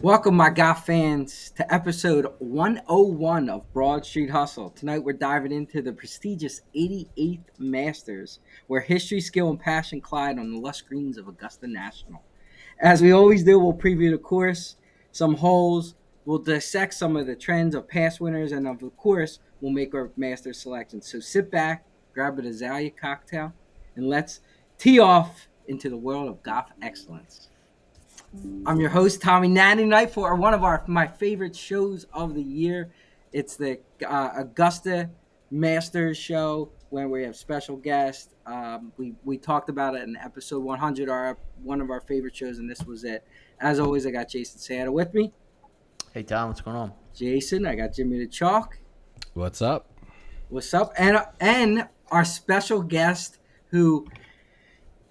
Welcome, my golf fans, to episode 101 of Broad Street Hustle. Tonight, we're diving into the prestigious 88th Masters, where history, skill, and passion collide on the lush greens of Augusta National. As we always do, we'll preview the course, some holes, we'll dissect some of the trends of past winners, and of course, we'll make our Masters selection. So sit back, grab an Azalea cocktail, and let's tee off into the world of golf excellence. I'm your host, Tommy Natty Night, for one of my favorite shows of the year. It's the Augusta Masters show where we have special guests. We talked about it in episode 100, one of our favorite shows, and this was it. As always, I got Jason Santa with me. Hey, Tom, what's going on? Jason, I got Jimmy the Chalk. What's up? What's up? And our special guest who,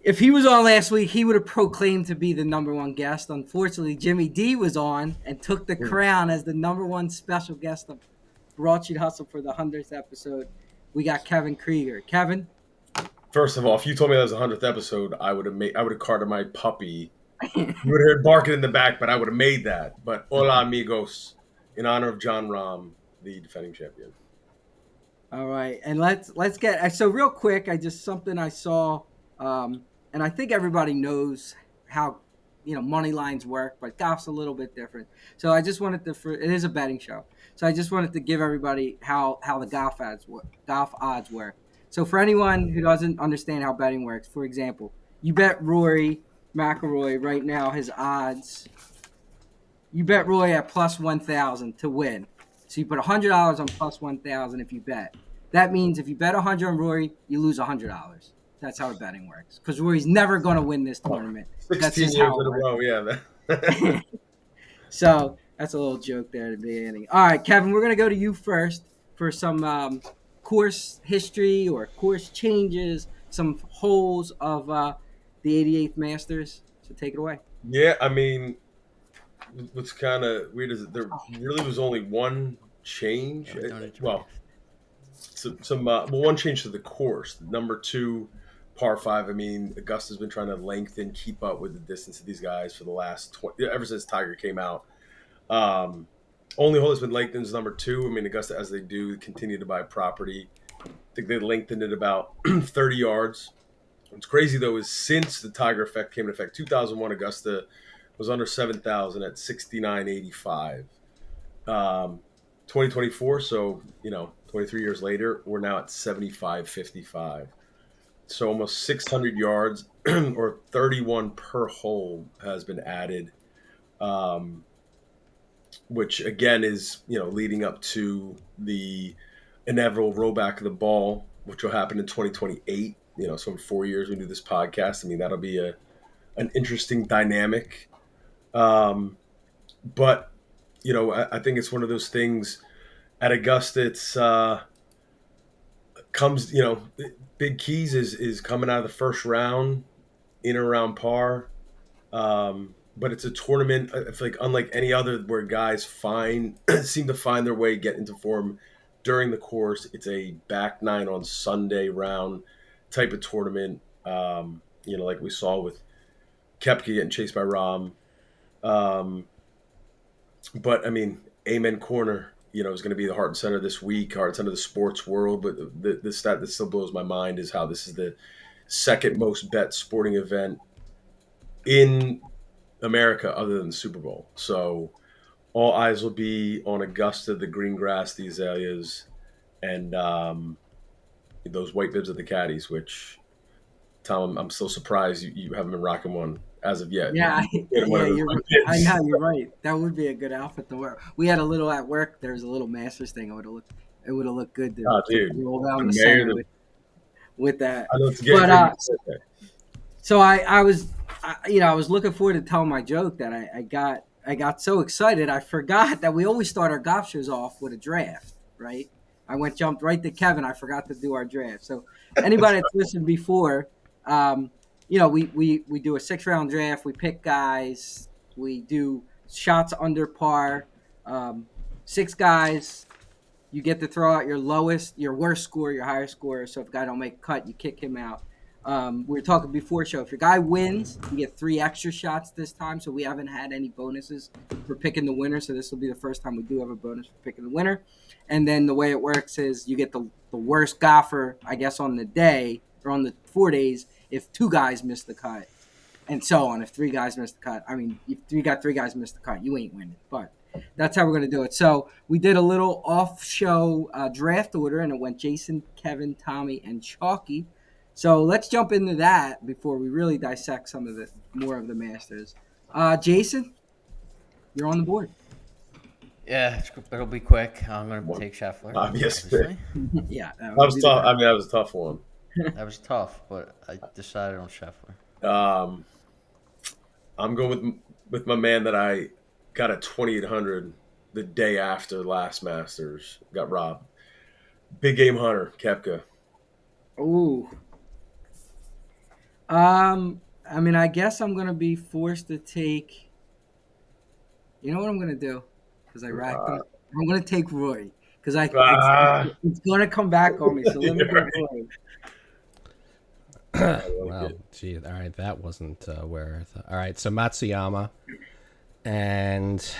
if he was on last week, he would have proclaimed to be the number one guest. Unfortunately, Jimmy D was on and took the crown as the number one special guest of Broad Street Hustle for the 100th episode. We got Kevin Krieger. Kevin? First of all, if you told me that was the 100th episode, I would have carted my puppy. You would have heard barking in the back, but I would have made that. But hola, amigos, in honor of John Rahm, the defending champion. All right, and let's get so real quick. Something I saw, and I think everybody knows how money lines work, but golf's a little bit different. So I just wanted to. It is a betting show, so I just wanted to give everybody how the golf odds work. So for anyone who doesn't understand how betting works, for example, you bet Rory McIlroy right now, his odds. You bet Roy at plus 1,000 to win. So you put $100 on plus 1,000 if you bet. That means if you bet 100 on Rory, you lose $100. That's how the betting works. Because Rory's never going to win this tournament. 16 years in a row, yeah. So that's a little joke there at the beginning. All right, Kevin, we're going to go to you first for some course history or course changes, some holes of the 88th Masters. So take it away. Yeah, I mean, what's kind of weird is that there really was only one change. Well, one change to the course. Number 2, par 5. I mean, Augusta's been trying to lengthen, keep up with the distance of these guys for the last ever since Tiger came out. Only hole that's been lengthened is number 2. I mean, Augusta, as they do, continue to buy property. I think they lengthened it about 30 yards. What's crazy, though, is since the Tiger effect came into effect, 2001, Augusta was under 7,000 at 69.85. 2024, so, 23 years later, we're now at 75.55. So almost 600 yards or 31 per hole has been added, which, again, is, leading up to the inevitable rollback of the ball, which will happen in 2028. So in 4 years we do this podcast. I mean, that'll be an interesting dynamic. But, I think it's one of those things at Augusta. It's comes, Big Keys is coming out of the first round in or around par. But it's a tournament, I feel like, unlike any other where guys seem to find their way, get into form during the course. It's a back nine on Sunday round type of tournament, like we saw with Koepka getting chased by Rahm. But, I mean, Amen Corner, is going to be the heart and center this week, heart and center of the sports world. But the stat that still blows my mind is how this is the second most bet sporting event in America other than the Super Bowl. So all eyes will be on Augusta, the green grass, the azaleas, and those white bibs at the caddies, which, Tom, I'm still surprised you haven't been rocking one as of yet. Yeah, I know, you're right. That would be a good outfit to wear. We had a little at work. There was a little Masters thing. It would have looked good to roll down the center with that. So I was looking forward to telling my joke that I got so excited I forgot that we always start our golf shows off with a draft, right? I jumped right to Kevin. I forgot to do our draft. So anybody that's listened before, we do a 6-round draft. We pick guys. We do shots under par. 6 guys. You get to throw out your worst score, your highest score. So if a guy don't make a cut, you kick him out. We were talking before show. If your guy wins, you get 3 extra shots this time. So we haven't had any bonuses for picking the winner. So this will be the first time we do have a bonus for picking the winner. And then the way it works is you get the worst golfer, I guess, on the day or on the 4 days if 2 guys miss the cut, and so on. If 3 guys miss the cut, I mean, if you got 3 guys miss the cut, you ain't winning. But that's how we're going to do it. So we did a little off-show draft order, and it went Jason, Kevin, Tommy, and Chalky. So let's jump into that before we really dissect some of the more of the Masters. Jason, you're on the board. Yeah, it'll be quick. I'm going to take Scheffler. Obviously. Yeah, That was tough. I mean, that was a tough one. That was tough, but I decided on Scheffler. I'm going with my man that I got at 2,800 the day after last Masters. Got robbed. Big game hunter, Koepka. Ooh. I mean, I guess I'm gonna be forced to take. You know what I'm gonna do? Because I racked them. I'm gonna take Roy because it's gonna come back on me. So let me go Roy. Well, gee, all right, that wasn't where. All right, so Matsuyama, and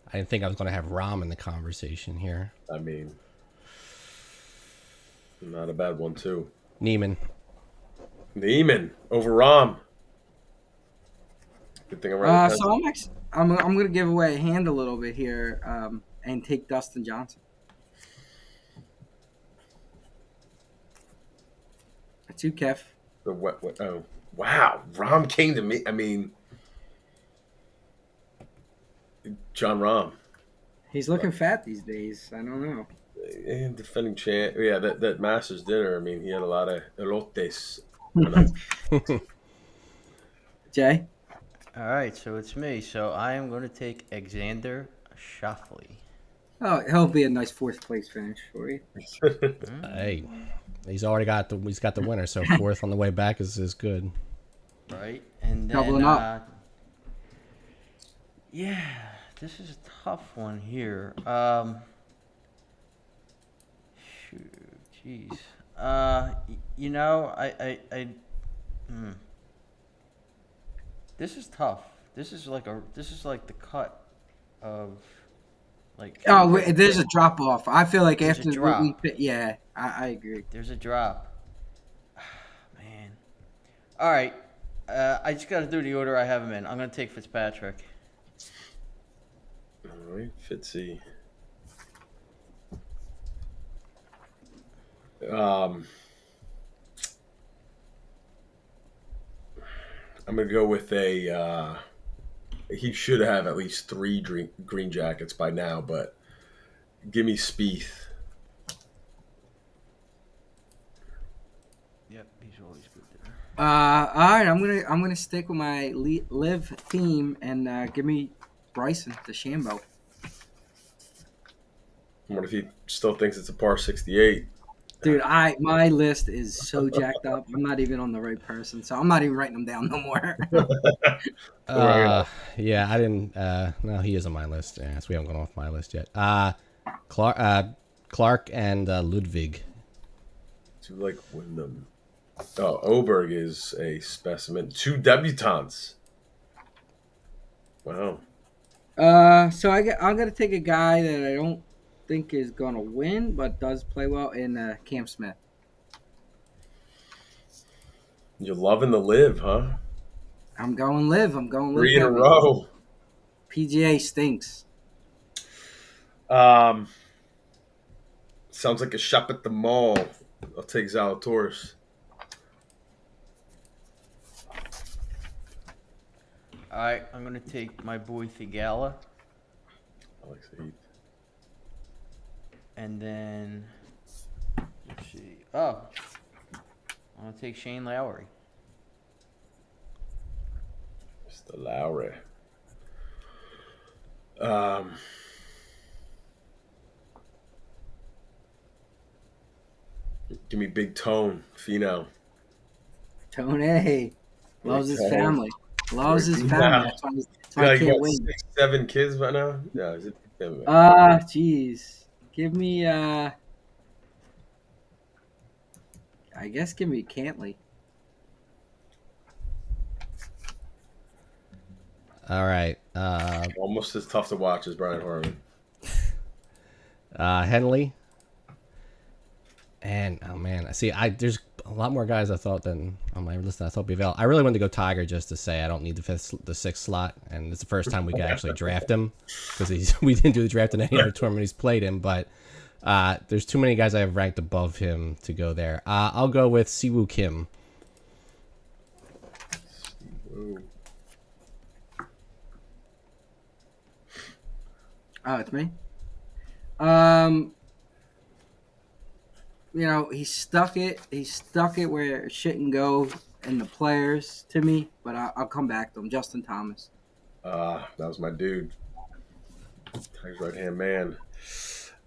I didn't think I was going to have Rahm in the conversation here. I mean, not a bad one too. Neiman over Rahm. Good thing I'm So I'm gonna give away a hand a little bit here, and take Dustin Johnson. That's you, Kev. Oh, wow. Rahm came to me. I mean, John Rahm. He's looking fat these days. I don't know. And defending champ. Yeah, that Masters dinner. I mean, he had a lot of elotes. Jay? All right, so it's me. So I am going to take Alexander Schauffele. Oh, he'll be a nice 4th place finish for you. Hey, he's got the winner, so 4th on the way back is good. Right, and then Doubling up. Yeah, this is a tough one here. Shoot, jeez. You know, this is tough. This is like the cut of like. Oh, there's a drop off. I feel like There's a after what we drop. fit, yeah, I agree. There's a drop. Man. All right. I just got to do the order I have him in. I'm going to take Fitzpatrick. All right, Fitzy. I'm going to go with a. He should have at least 3 green jackets by now, but give me Spieth. Yep, he's always good there. All right, I'm gonna stick with my live theme and give me Bryson DeChambeau. What if he still thinks it's a par 68? Dude, my list is so jacked up. I'm not even on the right person, so I'm not even writing them down no more. Yeah, I didn't. No, he is on my list. Yeah, so we haven't gone off my list yet. Clark and Ludwig. Do you like Wyndham? Oh, Oberg is a specimen. 2 debutantes. Wow. So I'm gonna take a guy that I don't think is gonna win, but does play well in Cam Smith. You're loving the live, huh? I'm going live. 3 in a row. PGA stinks. Sounds like a shop at the mall. I'll take Zalatoris. All right, I'm going to take my boy Thigala. Alex Heath. And then, let's see. Oh, I'm going to take Shane Lowry. Mr. Lowry. Give me Big Tone, Finau. Tony loves his family. Loves his family. Yeah. That's why I can't win. 6, 7 kids by now? Yeah, is it? Jeez. Give me I guess give me Cantley. All right. Almost as tough to watch as Brian Harman. Henley. And oh man, see, there's a lot more guys I thought than on my list. I thought Bivell. I really wanted to go Tiger just to say I don't need the sixth slot, and it's the first time we could actually draft him because we didn't do the draft in any other tournament he's played in. But there's too many guys I have ranked above him to go there. I'll go with Siwoo Kim. Ooh. Oh, it's me. He stuck it. He stuck it where it shouldn't go in the players to me, but I'll come back to him. Justin Thomas. That was my dude. Tiger's right-hand man.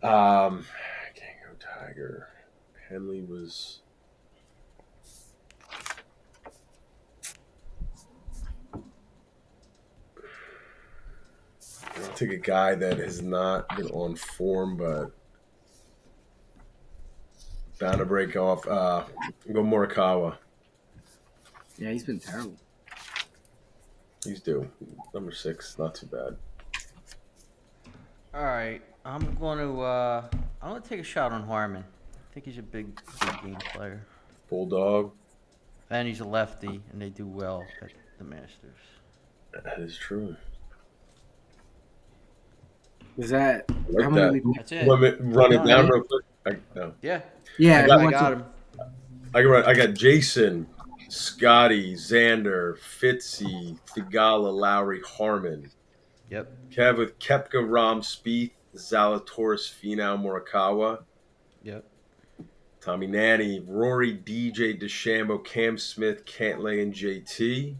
I can't go Tiger. Henley was... I'll take a guy that has not been on form, but bound to break off. Go Morikawa. Yeah, he's been terrible. He's due. Number 6, not too bad. All right, I'm gonna take a shot on Harman. I think he's a big game player, Bulldog. and he's a lefty, and they do well at the Masters. That is true. Is that I like how that. many? That's it. Run it No, down yeah. real quick. No. Yeah, Yeah, I got him. I got Jason, Scotty, Xander, Fitzy, Thigala, Lowry, Harmon. Yep. Kev with Kepka, Rom, Spieth, Zalatoris, Finau, Morikawa. Yep. Tommy Nanny, Rory, DJ, DeChambeau, Cam Smith, Cantlay, and JT.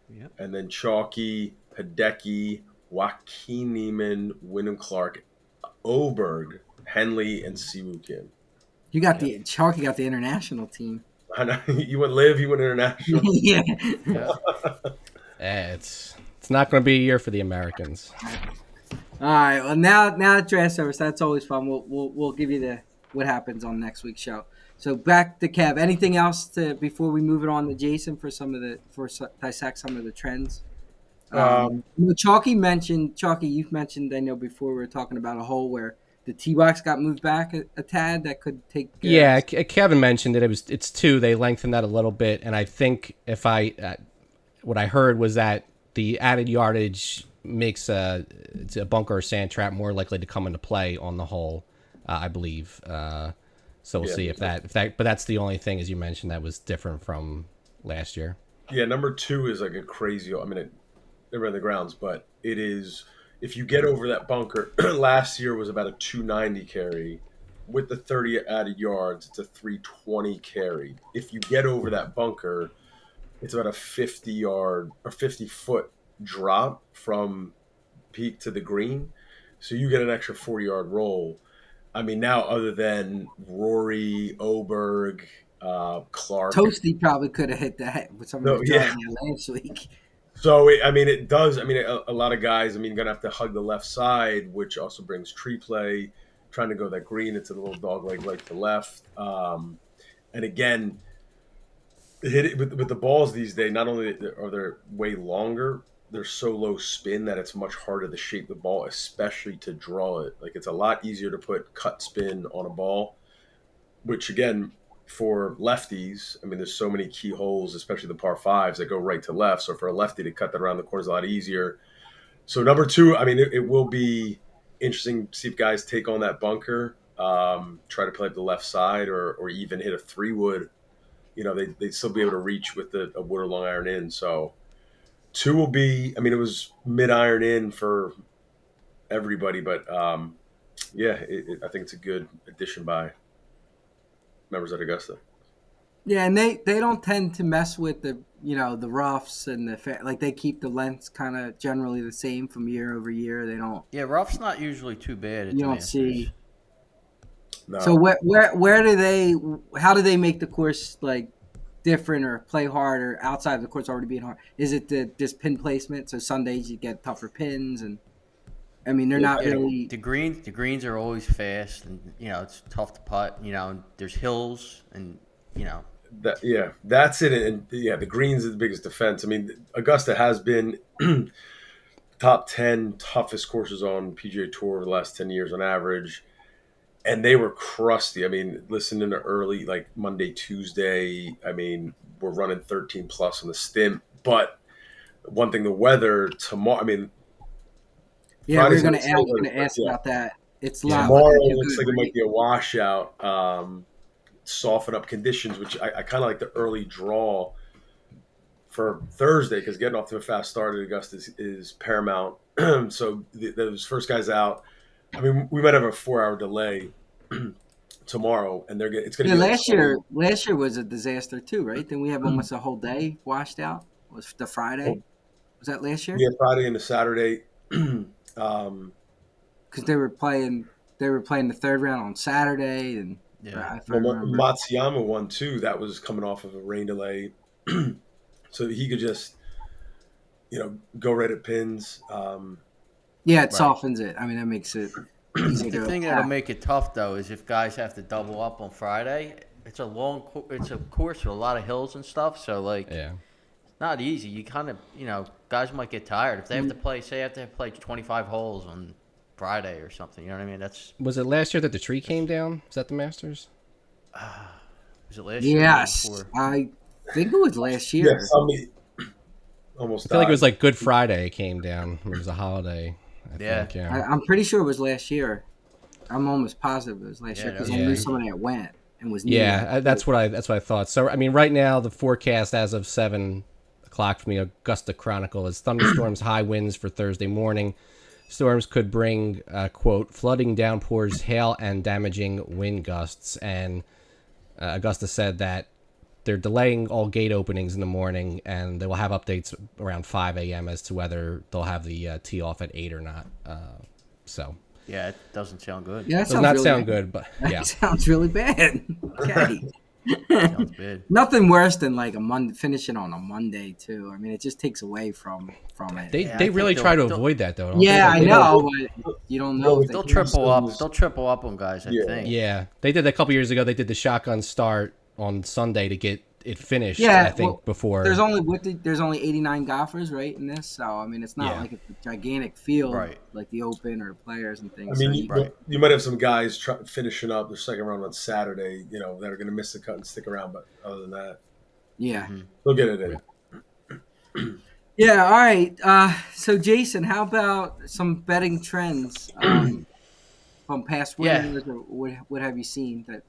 Yep. And then Chalky, Hideki, Joaquin Neiman, Wyndham Clark, Oberg, Henley, and Siwoo Kim. You got the Chalky got the international team. I know, you went live, you went international. Yeah. Yeah. It's not going to be a year for the Americans. All right. Well, now draft service. That's always fun. We'll give you what happens on next week's show. So back to Kev. Anything else before we move it on to Jason for dissect some of the trends? Chalky, you've mentioned. I know before we were talking about a hole where the tee box got moved back a tad. That could take. Yeah, Kevin mentioned it. It's 2. They lengthened that a little bit, and I think what I heard was that the added yardage makes a bunker or sand trap more likely to come into play on the hole, I believe. So we'll see if that. But that's the only thing, as you mentioned, that was different from last year. Yeah, number 2 is like a crazy. I mean, never in the grounds, but it is. If you get over that bunker, last year was about a 290 carry. With the 30 added yards, it's a 320 carry. If you get over that bunker, it's about a 50-yard or 50-foot drop from peak to the green. So you get an extra 40-yard roll. I mean, now other than Rory, Oberg, Clark. Toasty probably could have hit that with some of the driving last week. So, it does. I mean, a lot of guys, going to have to hug the left side, which also brings tree play. Trying to go that green, it's a little dog leg right to left. And again, hit it with the balls these days, not only are they way longer, they're so low spin that it's much harder to shape the ball, especially to draw it. Like, it's a lot easier to put cut spin on a ball, which, again, for lefties, there's so many key holes, especially the par 5s that go right to left. So for a lefty to cut that around the corner is a lot easier. So number 2, it will be interesting to see if guys take on that bunker, try to play up the left side or even hit a 3-wood. They'd still be able to reach with a wood or long iron in. So 2 will be, it was mid-iron in for everybody, but I think it's a good addition by members at Augusta. Yeah, and they don't tend to mess with the roughs and they keep the lengths kind of generally the same from year over year. They don't. Yeah, rough's not usually too bad. You don't see. No. So how do they make the course like different or play harder outside of the course already being hard? Is it this pin placement? So Sundays you get tougher pins and. They're not really. The greens are always fast, and it's tough to putt. And there's hills, and That's it. And the greens is the biggest defense. I mean, Augusta has been top 10 toughest courses on PGA Tour the last 10 years on average. And they were crusty. I mean, listening to early, like Monday, Tuesday, I mean, we're running 13 plus on the stim. But one thing, the weather tomorrow, I mean, Yeah, Friday's we're gonna going to ask yeah. about that. It's Yeah. not Tomorrow looking too looks good, like it right? might be a washout. Soften up conditions, which I kind of like the early draw for Thursday because getting off to a fast start at Augusta is paramount. So those first guys out. I mean, we might have a 4-hour delay tomorrow, and it's going Yeah, to be like last year was a disaster too, right? Then we have almost a whole day washed out. Was the Friday? Was that last year? yeah, Friday and the Saturday. um, Because they were playing the third round on Saturday, and Yeah. if I well, remember. Matsuyama won too. That was coming off of a rain delay, so he could just go right at pins. Yeah, it Right. softens it. I mean, that makes it easier The to thing that'll attack. make it tough though is if guys have to double up on Friday. It's a course with a lot of hills and stuff. So like, Yeah. not easy. You kind of guys might get tired if they have to play. Say, have to play 25 holes on Friday or something. You know what I mean? Was it last year that the tree came down? Was that the Masters? Was it last year? Or the year Yes, before? I think it was last Yeah, year. somebody almost I feel like it died. was like Good Friday it came down. It was a holiday. I Yeah. think, yeah. I'm pretty sure it was last year. I'm almost positive it was last Yeah, year that because was I knew crazy. somebody that went and was near Yeah, that. that's what I thought. So I mean, right now the forecast as of 7 o'clock from the Augusta Chronicle is thunderstorms, high winds for Thursday morning. Storms could bring quote flooding, downpours, hail, and damaging wind gusts. And Augusta said that they're delaying all gate openings in the morning, and they will have updates around 5 a.m. as to whether they'll have the tee off at 8 or not. So Yeah, it doesn't sound good. Yeah, that does sounds not really sound bad. good, but That yeah. sounds really bad. Okay. Sounds bad. Nothing worse than like finishing on a Monday too. I mean, it just takes away from it. They Yeah, I they think really try to they'll- avoid that though. Don't Yeah, I they? know, but you don't know if They'll they They'll can. triple up. Systems. They'll triple up on guys. I Yeah. think. Yeah, they did a couple years ago. They did the shotgun start on Sunday to get it finished. Yeah, I think well, before. There's only 89 golfers right in this, so I mean it's not Yeah. like it's a gigantic field Right. like the Open or Players and I things. mean, So you might have some guys finishing up their second round on Saturday, that are going to miss the cut and stick around. But other than that, yeah, they'll get it in. yeah. All right. So Jason, how about some betting trends from past Yeah. winners? Or what have you seen that?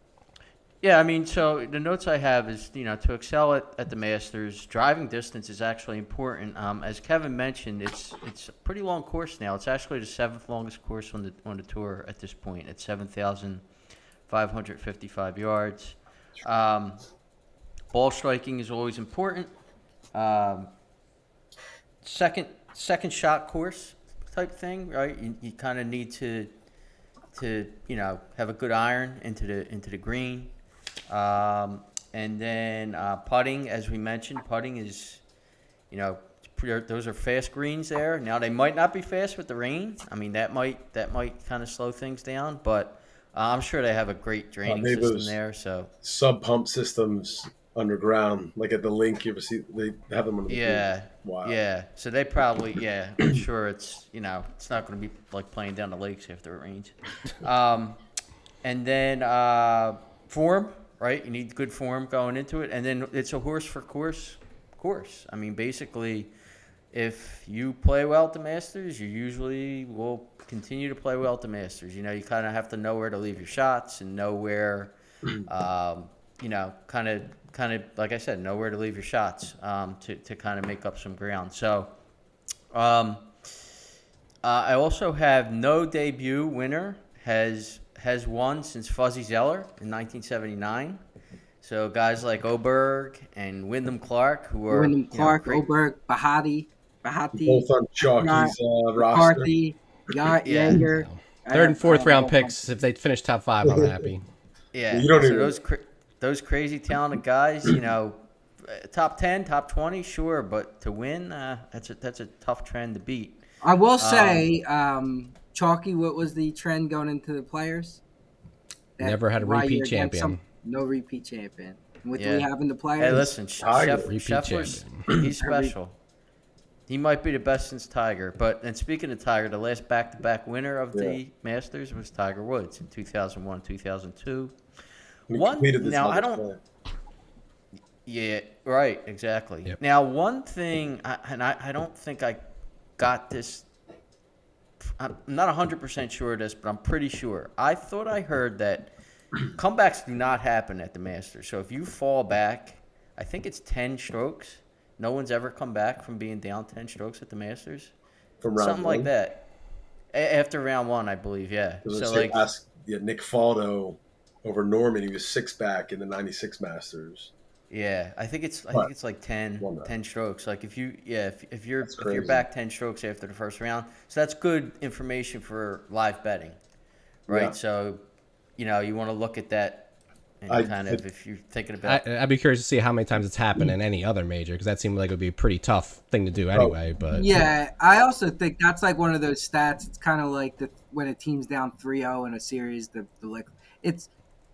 Yeah, I mean, so the notes I have is, to excel at the Masters, driving distance is actually important. As Kevin mentioned, it's a pretty long course now. It's actually the seventh longest course on the tour at this point at 7,555 yards. Ball striking is always important. Second shot course type thing, right? You kind of need to have a good iron into the green. And then putting, as we mentioned, putting is, those are fast greens there. Now they might not be fast with the rain. I mean that might kind of slow things down, but I'm sure they have a great draining Maybe system those there. So Sub pump systems underground, like at the link. You ever see they have them on the yeah, Wow. yeah. So they probably I'm sure it's it's not going to be like playing down the lakes after it rains. And then form. Right, you need good form going into it, and then it's a horse for course. I mean, basically, if you play well at the Masters, you usually will continue to play well at the Masters. You kind of have to know where to leave your shots and know where, kind of like I said, know where to leave your shots to kind of make up some ground. So, I also have no debut winner has won since Fuzzy Zeller in 1979. So guys like Oberg and Wyndham Clark, who are Wyndham Clark, great. Oberg, Bahati, Both on Chalky's roster. McCarthy, Yeah. Yager. Third and fourth round I- picks. If they finish top 5, I'm happy. Yeah, You don't so even- those crazy talented guys, top 10, top 20, sure, but to win, that's a tough trend to beat. I will say, Chalky, what was the trend going into the Players? Never had a Why repeat you're against champion. no repeat champion. with Yeah. rehabbing the players. Hey, listen, Tiger. Repeat Scheffler's champion. he's special. He might be the best since Tiger. And speaking of Tiger, the last back-to-back winner of the Masters was Tiger Woods in 2001, 2002. We completed this Now I last don't. night. Yeah, right, exactly. Yep. Now, one thing, I don't think I got this. I'm not 100% sure of this, but I'm pretty sure. I thought I heard that comebacks do not happen at the Masters. So if you fall back, I think it's 10 strokes. No one's ever come back from being down 10 strokes at the Masters. From round Something like one. that. After round one, I believe, yeah. So, like, Nick Faldo over Norman. He was 6 back in the '96 Masters. yeah, I think it's like 10 strokes. Like if you're crazy. back 10 strokes after the first round, so that's good information for live betting, right? Yeah. So, you want to look at that and if you're thinking about. I'd be curious to see how many times it's happened in any other major, because that seemed like it would be a pretty tough thing to do anyway. But yeah, I also think that's like one of those stats. It's kind of like when a team's down 3-0 in a series,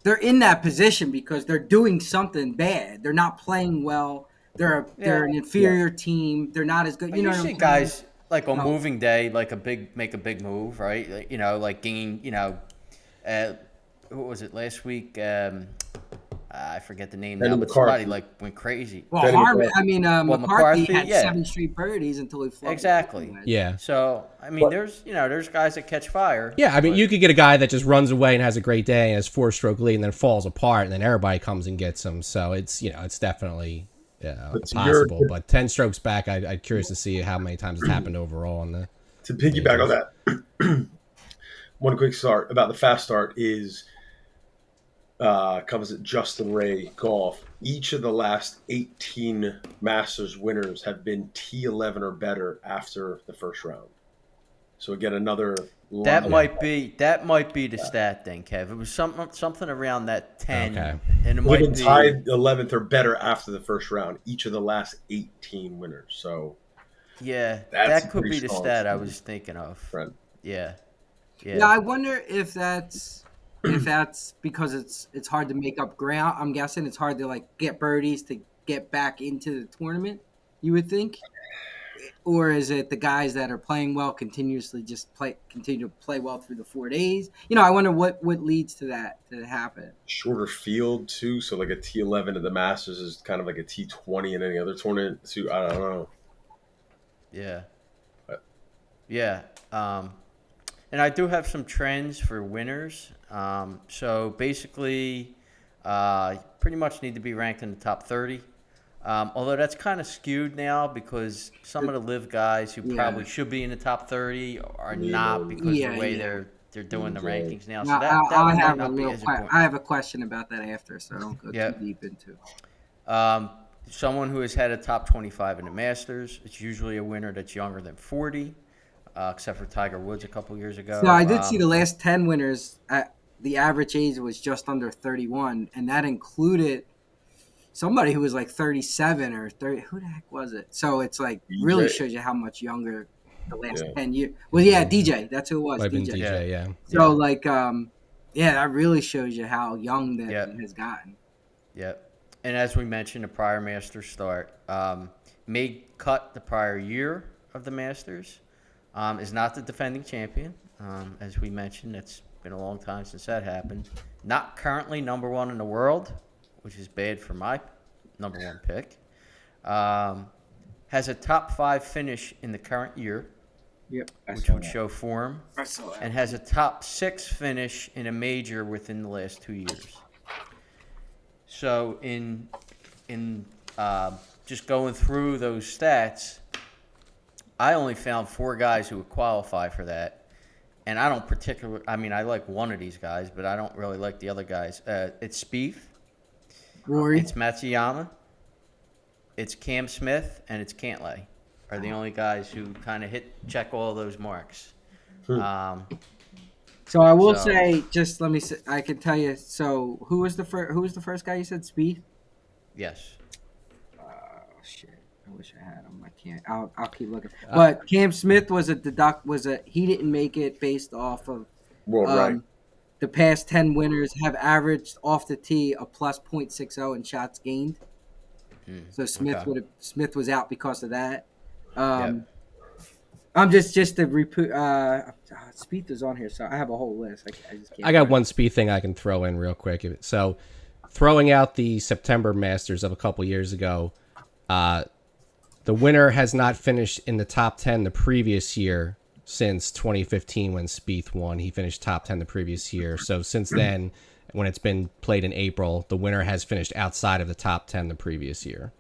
they're in that position because they're doing something bad. They're not playing well. They're an inferior team. They're not as good. But You know you what see I'm saying? guys like on moving day, like make a big move, right? Like, like gain. What was it last week? I forget the name now, Danny but McCarthy. somebody like went crazy. Well, Danny McCarthy McCarthy, had yeah. 7 straight birdies until he flopped. Exactly. yeah. So I mean, there's guys that catch fire. Yeah, I mean, but- you could get a guy that just runs away and has a great day and has 4-stroke lead and then falls apart, and then everybody comes and gets him. So it's it's definitely possible. But 10 strokes back, I'm curious to see how many times it's happened overall. To piggyback on that, one quick start about the fast start is comes at Justin Ray Golf. Each of the last 18 Masters winners have been T11 or better after the first round. So again, another that might be the stat then, Kev. It was something around that 10, Okay. and it They've might been be tied 11th or better after the first round. Each of the last 18 winners. So that That's could pretty be the strong stat I stat. was thinking of. friend. Yeah. Yeah, I wonder if that's because it's hard to make up ground. I'm guessing it's hard to like get birdies to get back into the tournament. You would think, or is it the guys that are playing well continuously continue to play well through the 4 days? I wonder what leads to that to happen. Shorter field too, so like a T11 at the Masters is kind of like a T20 in any other tournament too. I don't know. Yeah. But- Yeah. And I do have some trends for winners. So basically, pretty much need to be ranked in the top 30. Although that's kind of skewed now because some of the live guys who probably should be in the top 30 are not because of the way they're doing the rankings now. So Now, that I might have not be as important. I have a question about that after, so I don't go too deep into. Someone who has had a top 25 in the Masters, it's usually a winner that's younger than 40, except for Tiger Woods a couple years ago. So I did see the last 10 winners. The average age was just under 31, and that included somebody who was like 37 or 30. Who the heck was it? So it's like really shows you how much younger the last 10 years. Well, yeah, DJ. That's who it was. Might have been DJ. DJ, yeah. So like, that really shows you how young that has gotten. Yep. And as we mentioned, the prior Masters start may cut the prior year of the Masters. Is not the defending champion. As we mentioned, it's been a long time since that happened. Not currently number 1 in the world, which is bad for my number 1 pick. Has a top 5 finish in the current year, which would show form, and has a top 6 finish in a major within the last 2 years. So in just going through those stats, I only found 4 guys who would qualify for that. And I don't I like one of these guys, but I don't really like the other guys. It's Spieth. Rory. It's Matsuyama. It's Cam Smith, and it's Cantlay are the only guys who kind of check all those marks. So I will say, just let me say, I can tell you. So who was the first guy you said? Spieth. Yes. Oh shit! I wish I had him. I can't. I'll keep looking. But Cam Smith was he didn't make it based off of Right. The past 10 winners have averaged off the tee a plus .60 in shots gained. So Okay. Smith was out because of that. Yep. I'm just to repeat. Spieth is on here, so I have a whole list. I just can't. I got find one speed thing I can throw in real quick. So, throwing out the September Masters of a couple years ago, the winner has not finished in the top 10 the previous year since 2015 when Spieth won. He finished top 10 the previous year. So since then, when it's been played in April, the winner has finished outside of the top 10 the previous year.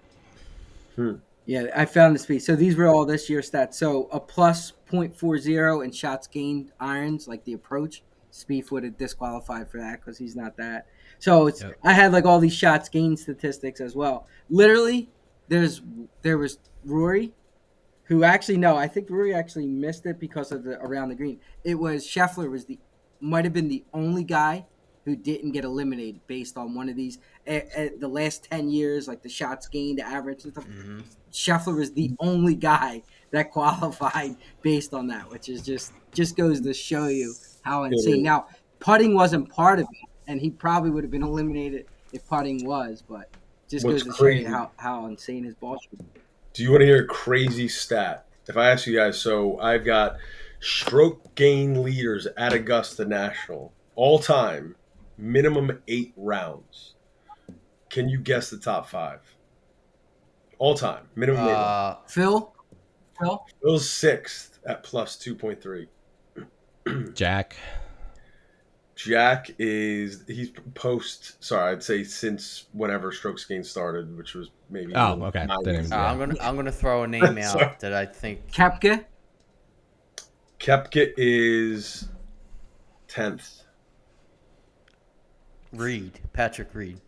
Yeah, I found the speed. So these were all this year's stats. So a plus .40 in shots gained irons, like the approach. Spieth would have disqualified for that because he's not that. So it's Yep. I had like all these shots gained statistics as well. Literally, there was Rory, who actually no, I think Rory actually missed it because of the around the green. It was Scheffler might have been the only guy who didn't get eliminated based on one of these the last 10 years, like the shots gained, the average and stuff. Scheffler was the only guy that qualified based on that, which is just goes to show you how insane. Now, putting wasn't part of it, and he probably would have been eliminated if putting was, but just What's goes to crazy- show you how insane his ball should be. Do you want to hear a crazy stat? If I ask you guys, so I've got stroke gain leaders at Augusta National all time, minimum 8 rounds. Can you guess the top 5? All time, minimum 8 rounds. Phil? Phil's 6th at plus 2.3. Jack. Jack he's I'd say since whenever strokes gain started, which was maybe. Oh, okay. 90s. I'm gonna throw a name out that I think. Koepka? Koepka is 10th. Patrick Reed.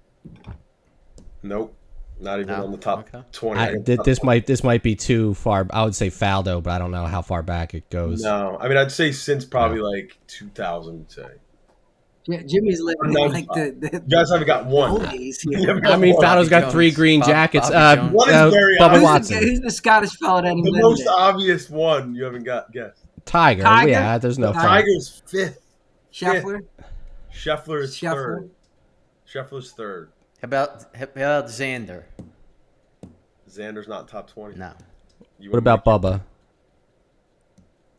Nope, not even No? on the top Okay. 20. This might be too far. I would say Faldo, but I don't know how far back it goes. No, I mean I'd say since probably like 2000. Say Jimmy's living No, like the you guys haven't got one. old days here. You haven't I got mean, one. Faldo's got Jones. 3 green jackets. Bobby Jones. One is very Bubba obvious. Watson. Who's the Scottish fella that The invented most it? obvious one you haven't got guessed. Tiger. Tiger? Yeah, there's no fun. Tiger's 5th. Scheffler? Scheffler is Scheffler. 3rd. Scheffler's 3rd. How about Xander? Xander's not top 20. No. You What wanna about Bubba?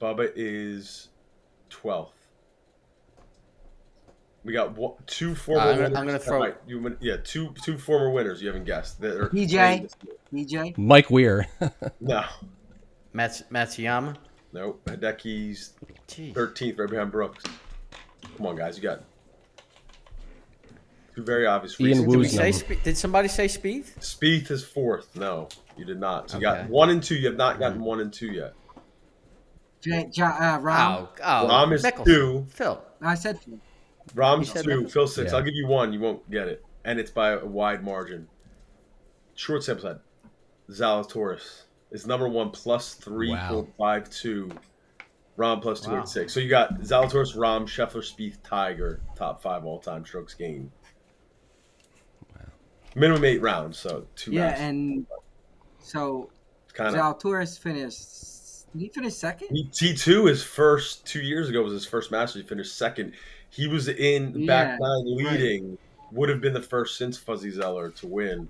Bubba is 12th. We got 2 former I'm winners. gonna throw- two former winners you haven't guessed. That are PJ? playing this year. DJ? Mike Weir. No. Matsuyama. Nope. Hideki's Jeez. 13th, right behind Brooks. Come on, guys. You got 2 very obvious Ian reasons. Woo's Did somebody say Spieth? Spieth is 4th. No, you did not. So you got Okay. 1 and 2. You have not gotten 1 and 2 yet. Rom? Rahm is Mickelson. 2. Phil. I said Phil. Rahm's You said 2. Mickelson. Phil 6. Yeah. I'll give you 1. You won't get it. And it's by a wide margin. Short sample set. Zalatoris is number 1 plus 3.52. Rahm plus 286. So you got Zalatoris, Rahm, Scheffler, Spieth, Tiger, top 5 all time strokes gained. Minimum 8 rounds, so 2 Yeah, rounds. and so Kind of. Zalatoris finished. Did he finish second? T2 his first 2 years ago was his first Masters. He finished 2nd. He was in the back 9 leading. Would have been the first since Fuzzy Zeller to win,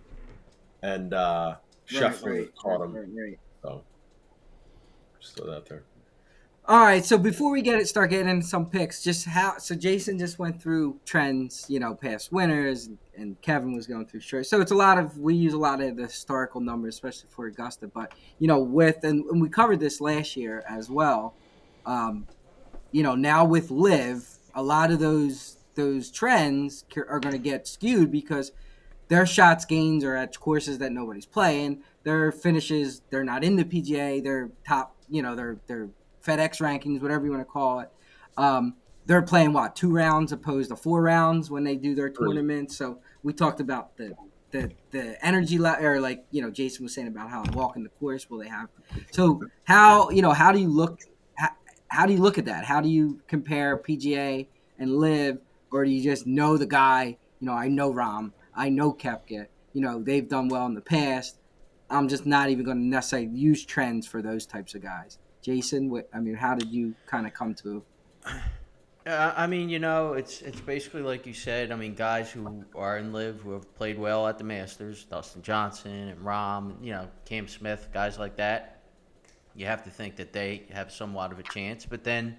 and Scheffler caught him. Right. So just throw that there. All right, so before we start getting into some picks, Jason just went through trends, past winners, and Kevin was going through short. So it's we use a lot of the historical numbers, especially for Augusta. But and we covered this last year as well. Now with Live, a lot of those trends are going to get skewed because their shots gains are at courses that nobody's playing. Their finishes, they're not in the PGA. They're top, they're FedEx rankings, whatever you want to call it. They're playing 2 rounds opposed to 4 rounds when they do their tournaments. So we talked about the energy or Jason was saying about how walking the course will they have. So how do you look at that? How do you compare PGA and Live, or do you just know the guy? I know Rahm, I know Koepka. They've done well in the past. I'm just not even going to necessarily use trends for those types of guys. Jason, how did you kind of come to? I mean, it's basically like you said. I mean, guys who are in live who have played well at the Masters, Dustin Johnson and Rahm, Cam Smith, guys like that. You have to think that they have somewhat of a chance. But then,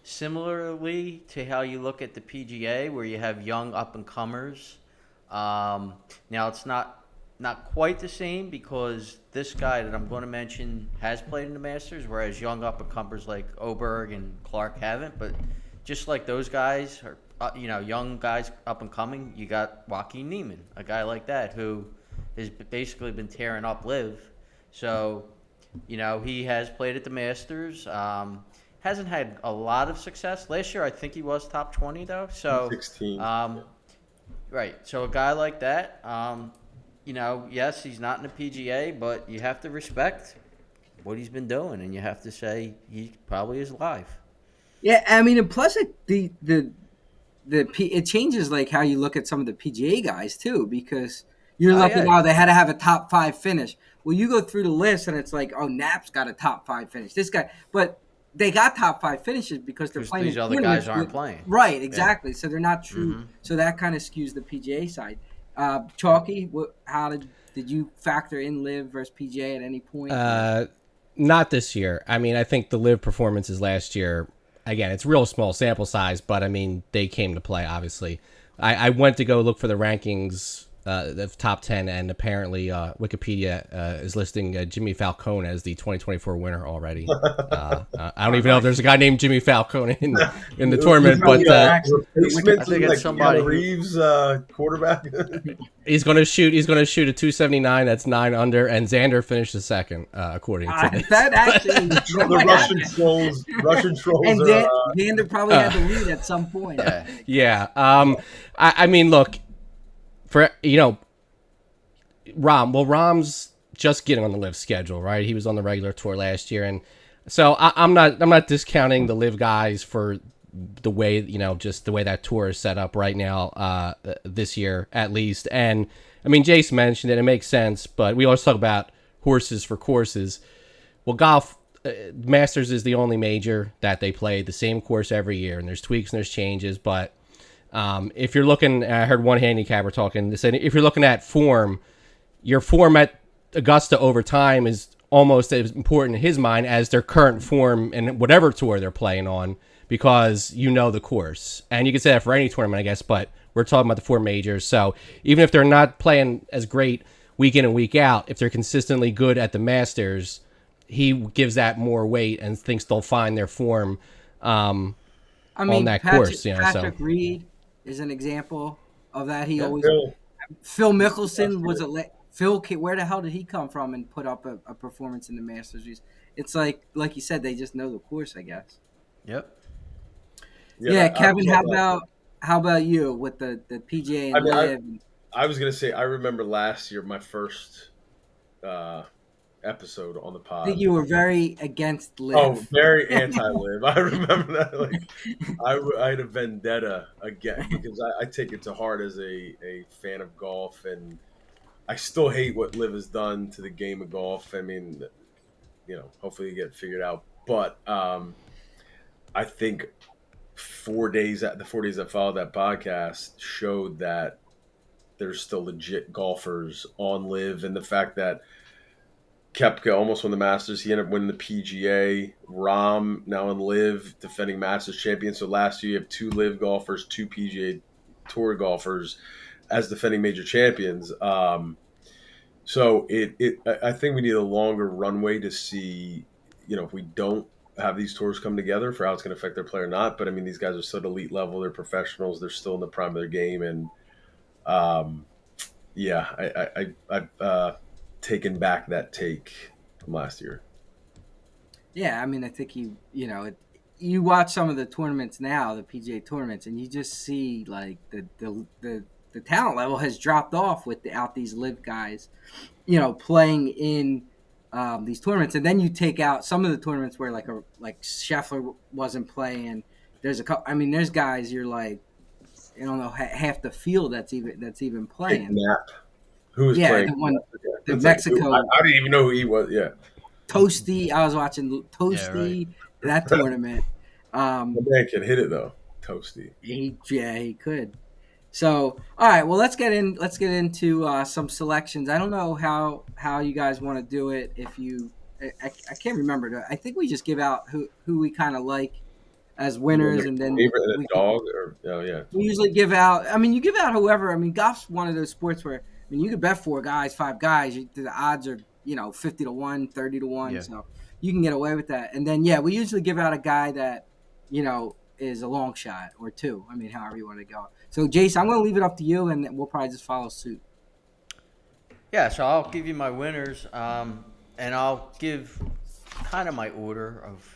similarly to how you look at the PGA, where you have young up and comers, now it's not quite the same because this guy that I'm going to mention has played in the Masters, whereas young up and comers like Oberg and Clark haven't. But just like those guys are, young guys up and coming, you got Joaquin Neiman, a guy like that who has basically been tearing up live. So, he has played at the Masters. Hasn't had a lot of success. Last year, I think he was top 20, though. So, 16. right. So a guy like that, yes, he's not in the PGA, but you have to respect what he's been doing, and you have to say he probably is live. Yeah, I mean, and plus it changes like how you look at some of the PGA guys too, because you're looking, Yeah. they had to have a top 5 finish. Well, you go through the list and it's like, oh, Knapp's got a top 5 finish. This guy, but they got top 5 finishes because they're playing. These other guys aren't playing. Right, exactly. Yeah. So they're not true. Mm-hmm. So that kind of skews the PGA side. Chalky, how did you factor in live versus PGA at any point? Not this year. I mean, I think the live performances last year. Again, it's real small sample size, but I mean, they came to play, obviously. I went to go look for the rankings, the top 10, and apparently Wikipedia is listing Jimmy Falcone as the 2024 winner already. I don't even know if there's a guy named Jimmy Falcone in the tournament, but I think it's somebody. Reeves, quarterback. He's going to shoot a 279. That's 9 under, and Xander finished the second, according to this. That actually, the Russian trolls, and Xander probably had the lead at some point. Yeah. I mean, look, for Rahm's just getting on the live schedule, right? He was on the regular tour last year, and so I'm not discounting the live guys for the way, just the way that tour is set up right now, this year at least. And I mean, Jace mentioned it makes sense, but we always talk about horses for courses. Well, golf, Masters is the only major that they play the same course every year, and there's tweaks and there's changes. But if you're looking, I heard one handicapper talking, they said if you're looking at form, your form at Augusta over time is almost as important in his mind as their current form in whatever tour they're playing on, because the course. And you can say that for any tournament, I guess, but we're talking about the 4 majors. So even if they're not playing as great week in and week out, if they're consistently good at the Masters, he gives that more weight and thinks they'll find their form on that course. Patrick Reed is an example of that. He always Phil Mickelson was Phil. Where the hell did he come from and put up a performance in the Masters? It's like you said, they just know the course, I guess. Yep. Yeah, Kevin. How about you with the PGA and live? I was gonna say, I remember last year my first episode on the pod. I think you were very against live. Oh, very anti-live. I remember that. Like, I had a vendetta again because I take it to heart as a fan of golf, and I still hate what live has done to the game of golf. I mean, hopefully you get it figured out. But I think 4 days that followed that podcast showed that there's still legit golfers on live, and the fact that Koepka almost won the Masters. He ended up winning the PGA. Rahm now in live, defending Masters champion. So last year you have 2 live golfers, 2 PGA Tour golfers as defending major champions. So I think we need a longer runway to see, if we don't have these tours come together, for how it's going to affect their play or not. But I mean, these guys are still at elite level. They're professionals. They're still in the prime of their game. And I've taken back that take from last year. Yeah, I mean, I think you watch some of the tournaments now, the PGA tournaments, and you just see like the talent level has dropped off without these live guys, playing in these tournaments. And then you take out some of the tournaments where like Scheffler wasn't playing. There's a couple. I mean, there's guys you're like, I don't know, half the field that's even playing. Knapp, who was playing? The Mexico. I didn't even know who he was. Yeah, Toasty. I was watching Toasty, that tournament. The man can hit it though. toasty. He could. So, all right. Well, let's get into some selections. I don't know how you guys want to do it. If you, I can't remember. I think we just give out who we kind of like as winners, and then Favorite and a dog, or oh yeah, we usually give out. I mean, you give out whoever. I mean, golf's one of those sports where you could bet 4 guys, 5 guys. The odds are 50 to 1, 30 to 1. Yeah. So you can get away with that. And then we usually give out a guy that is a long shot or 2. I mean, however you want to go. So Jason, I'm going to leave it up to you, and we'll probably just follow suit. Yeah, so I'll give you my winners, and I'll give kind of my order of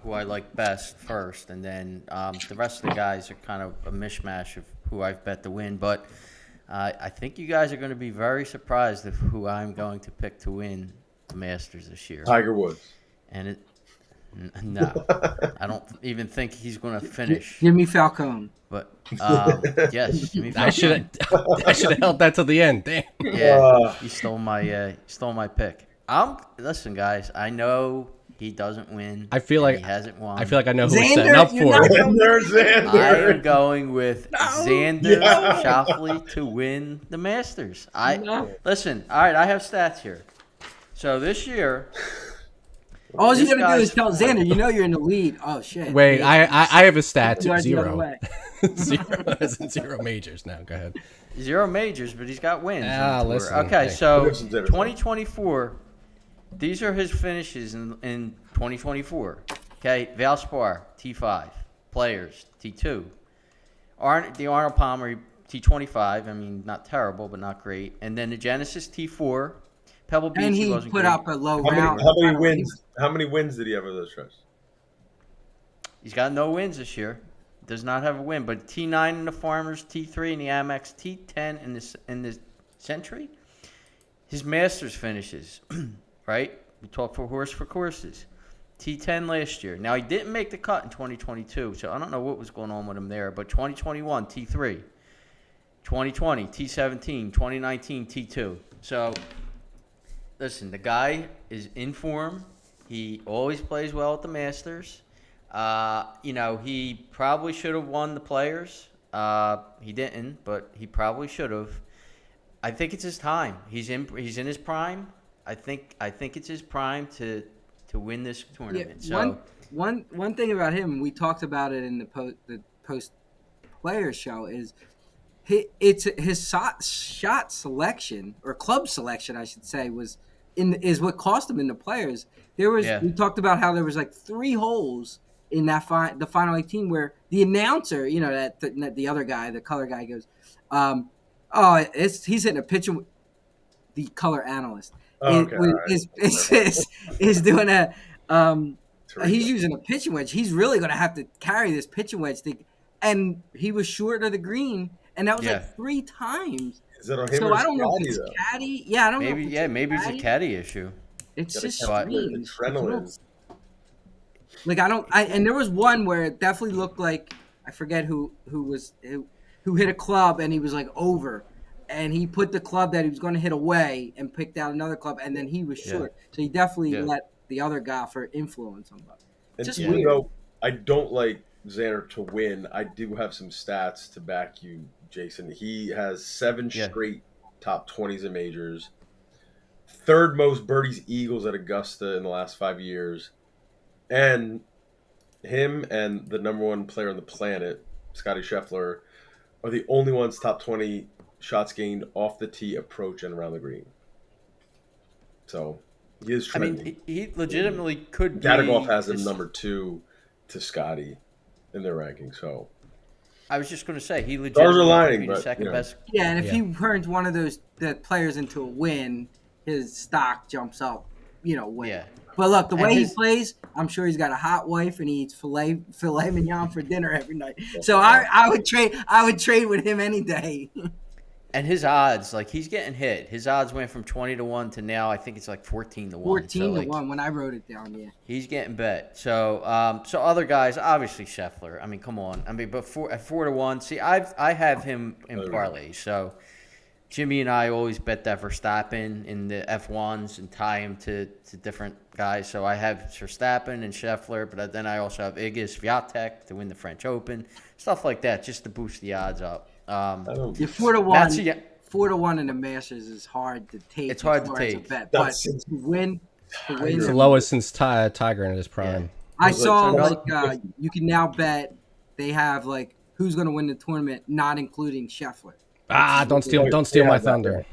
who I like best first, and then the rest of the guys are kind of a mishmash of who I've bet to win. But I think you guys are going to be very surprised of who I'm going to pick to win the Masters this year. Tiger Woods. And no, I don't even think he's going to finish. Jimmy Falcone. But yes, Jimmy I Falcone. should have held that to the end. Damn. Yeah, he stole my pick. Listen, guys. I know he doesn't win. I feel like he hasn't won. I feel like I know who Xander, we're setting up you're for. not Xander. I am going with Xander Yeah. Schauffele to win the Masters. No. Listen. All right, I have stats here. So this year, All This you got to do guy's is tell Xander, you're in the lead. Oh shit. Wait, I have a stat You are the other zero. way. Zero majors now. Go ahead. 0 majors, but he's got wins. Ah, on the tour. listen, Okay, hey. so Listen, Xander. 2024. These are his finishes in 2024. Okay, Valspar T5, Players T2, the Arnold Palmer T25. I mean, not terrible, but not great. And then the Genesis T4, Pebble Beach. And he wasn't put great. up a low How round. many wins? How many wins did he have with those trips? He's got no wins this year. Does not have a win, but T9 in the Farmers, T3 in the Amex, T10 in the Century. His Masters finishes, right? We talk for courses. T10 last year. Now he didn't make the cut in 2022, so I don't know what was going on with him there. But 2021 T3, 2020 T17, 2019 T2. So listen, the guy is in form. He always plays well at the Masters. He probably should have won the Players. He didn't, but he probably should have. I think it's his time. He's in his prime. I think it's his prime to win this tournament. So one thing about him, we talked about it in the post player show, is it's his shot selection, or club selection, I should say, is what cost him in the Players. We talked about how there was like 3 holes in that the final 18 where the announcer, that the other guy, the color guy, goes, he's hitting a pitch. The color analyst is doing a he's using a pitching wedge. He's really going to have to carry this pitching wedge thing, and he was short of the green, and that was like 3 times. Is that on him? So I don't know if it's caddy. Yeah, I don't know. Maybe it's a caddy issue. It's just strange. Adrenaline. Like and there was one where it definitely looked like, I forget who hit a club, and he was like over, and he put the club that he was going to hit away and picked out another club, and then he was short. So he definitely let the other golfer influence him. And just even weird. though I don't like Xander to win, I do have some stats to back you, Jason. He has 7 straight top 20s in majors, 3rd most birdies eagles at Augusta in the last 5 years, and him and the number 1 player on the planet, Scotty Scheffler, are the only ones top 20 shots gained off the tee, approach, and around the green. So he is trending. I mean, he legitimately could be. Catagolf has him number 2 to Scotty in their ranking. So I was just going to say he Stars are legitimately lining, could be the but, second best. Yeah, and if he turns one of those players into a win, his stock jumps up, way. Yeah. But look, the way he plays, I'm sure he's got a hot wife and he eats filet mignon for dinner every night. So I would trade with him any day. And his odds, like, he's getting hit. His odds went from 20 to 1 to now I think it's like 14 to 1. 14 to 1 when I wrote it down, yeah. He's getting bet. So other guys, obviously Scheffler. I mean, come on. I mean, but at 4 to 1, see, I have him in parlay. So Jimmy and I always bet that Verstappen in the F1s and tie him to different guys. So I have Verstappen and Scheffler, but then I also have Igis Swiatek to win the French Open, stuff like that, just to boost the odds up. You're 4-1. 4-1 in the Masters is hard to take. It's hard to as take. a bet, but to win, It's the lowest since Tiger in his prime. Yeah. I saw you can now bet they have like who's going to win the tournament, not including Scheffler. Don't steal my thunder.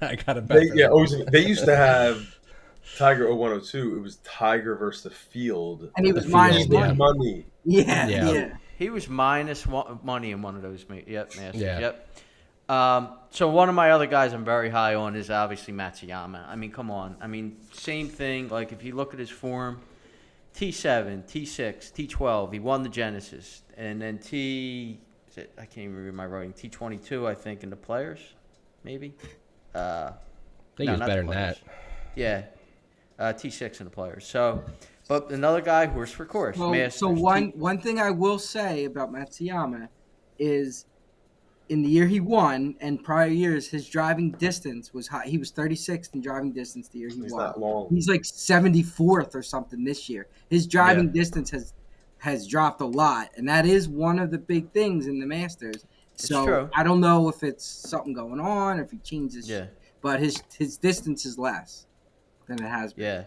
I gotta bet. They used to have Tiger 0102. It was Tiger versus the field, and he was minus money. Yeah. He was minus money in one of those. Masters. Yeah. Yep. So one of my other guys I'm very high on is obviously Matsuyama. I mean, come on. I mean, same thing. Like if you look at his form, T7, T6, T12. He won the Genesis, and then I can't even read my writing. T22, I think, in the Players, maybe. I think he was better than that. Yeah, T6 in the Players. So, but another guy, horse for course. So one thing I will say about Matsuyama is, in the year he won and prior years, his driving distance was high. He was 36th in driving distance the year he won. Not long. He's like 74th or something this year. His driving distance has dropped a lot, and that is one of the big things in the Masters. So true. I don't know if it's something going on or if he changes. Yeah. But his distance is less than it has been. Yeah.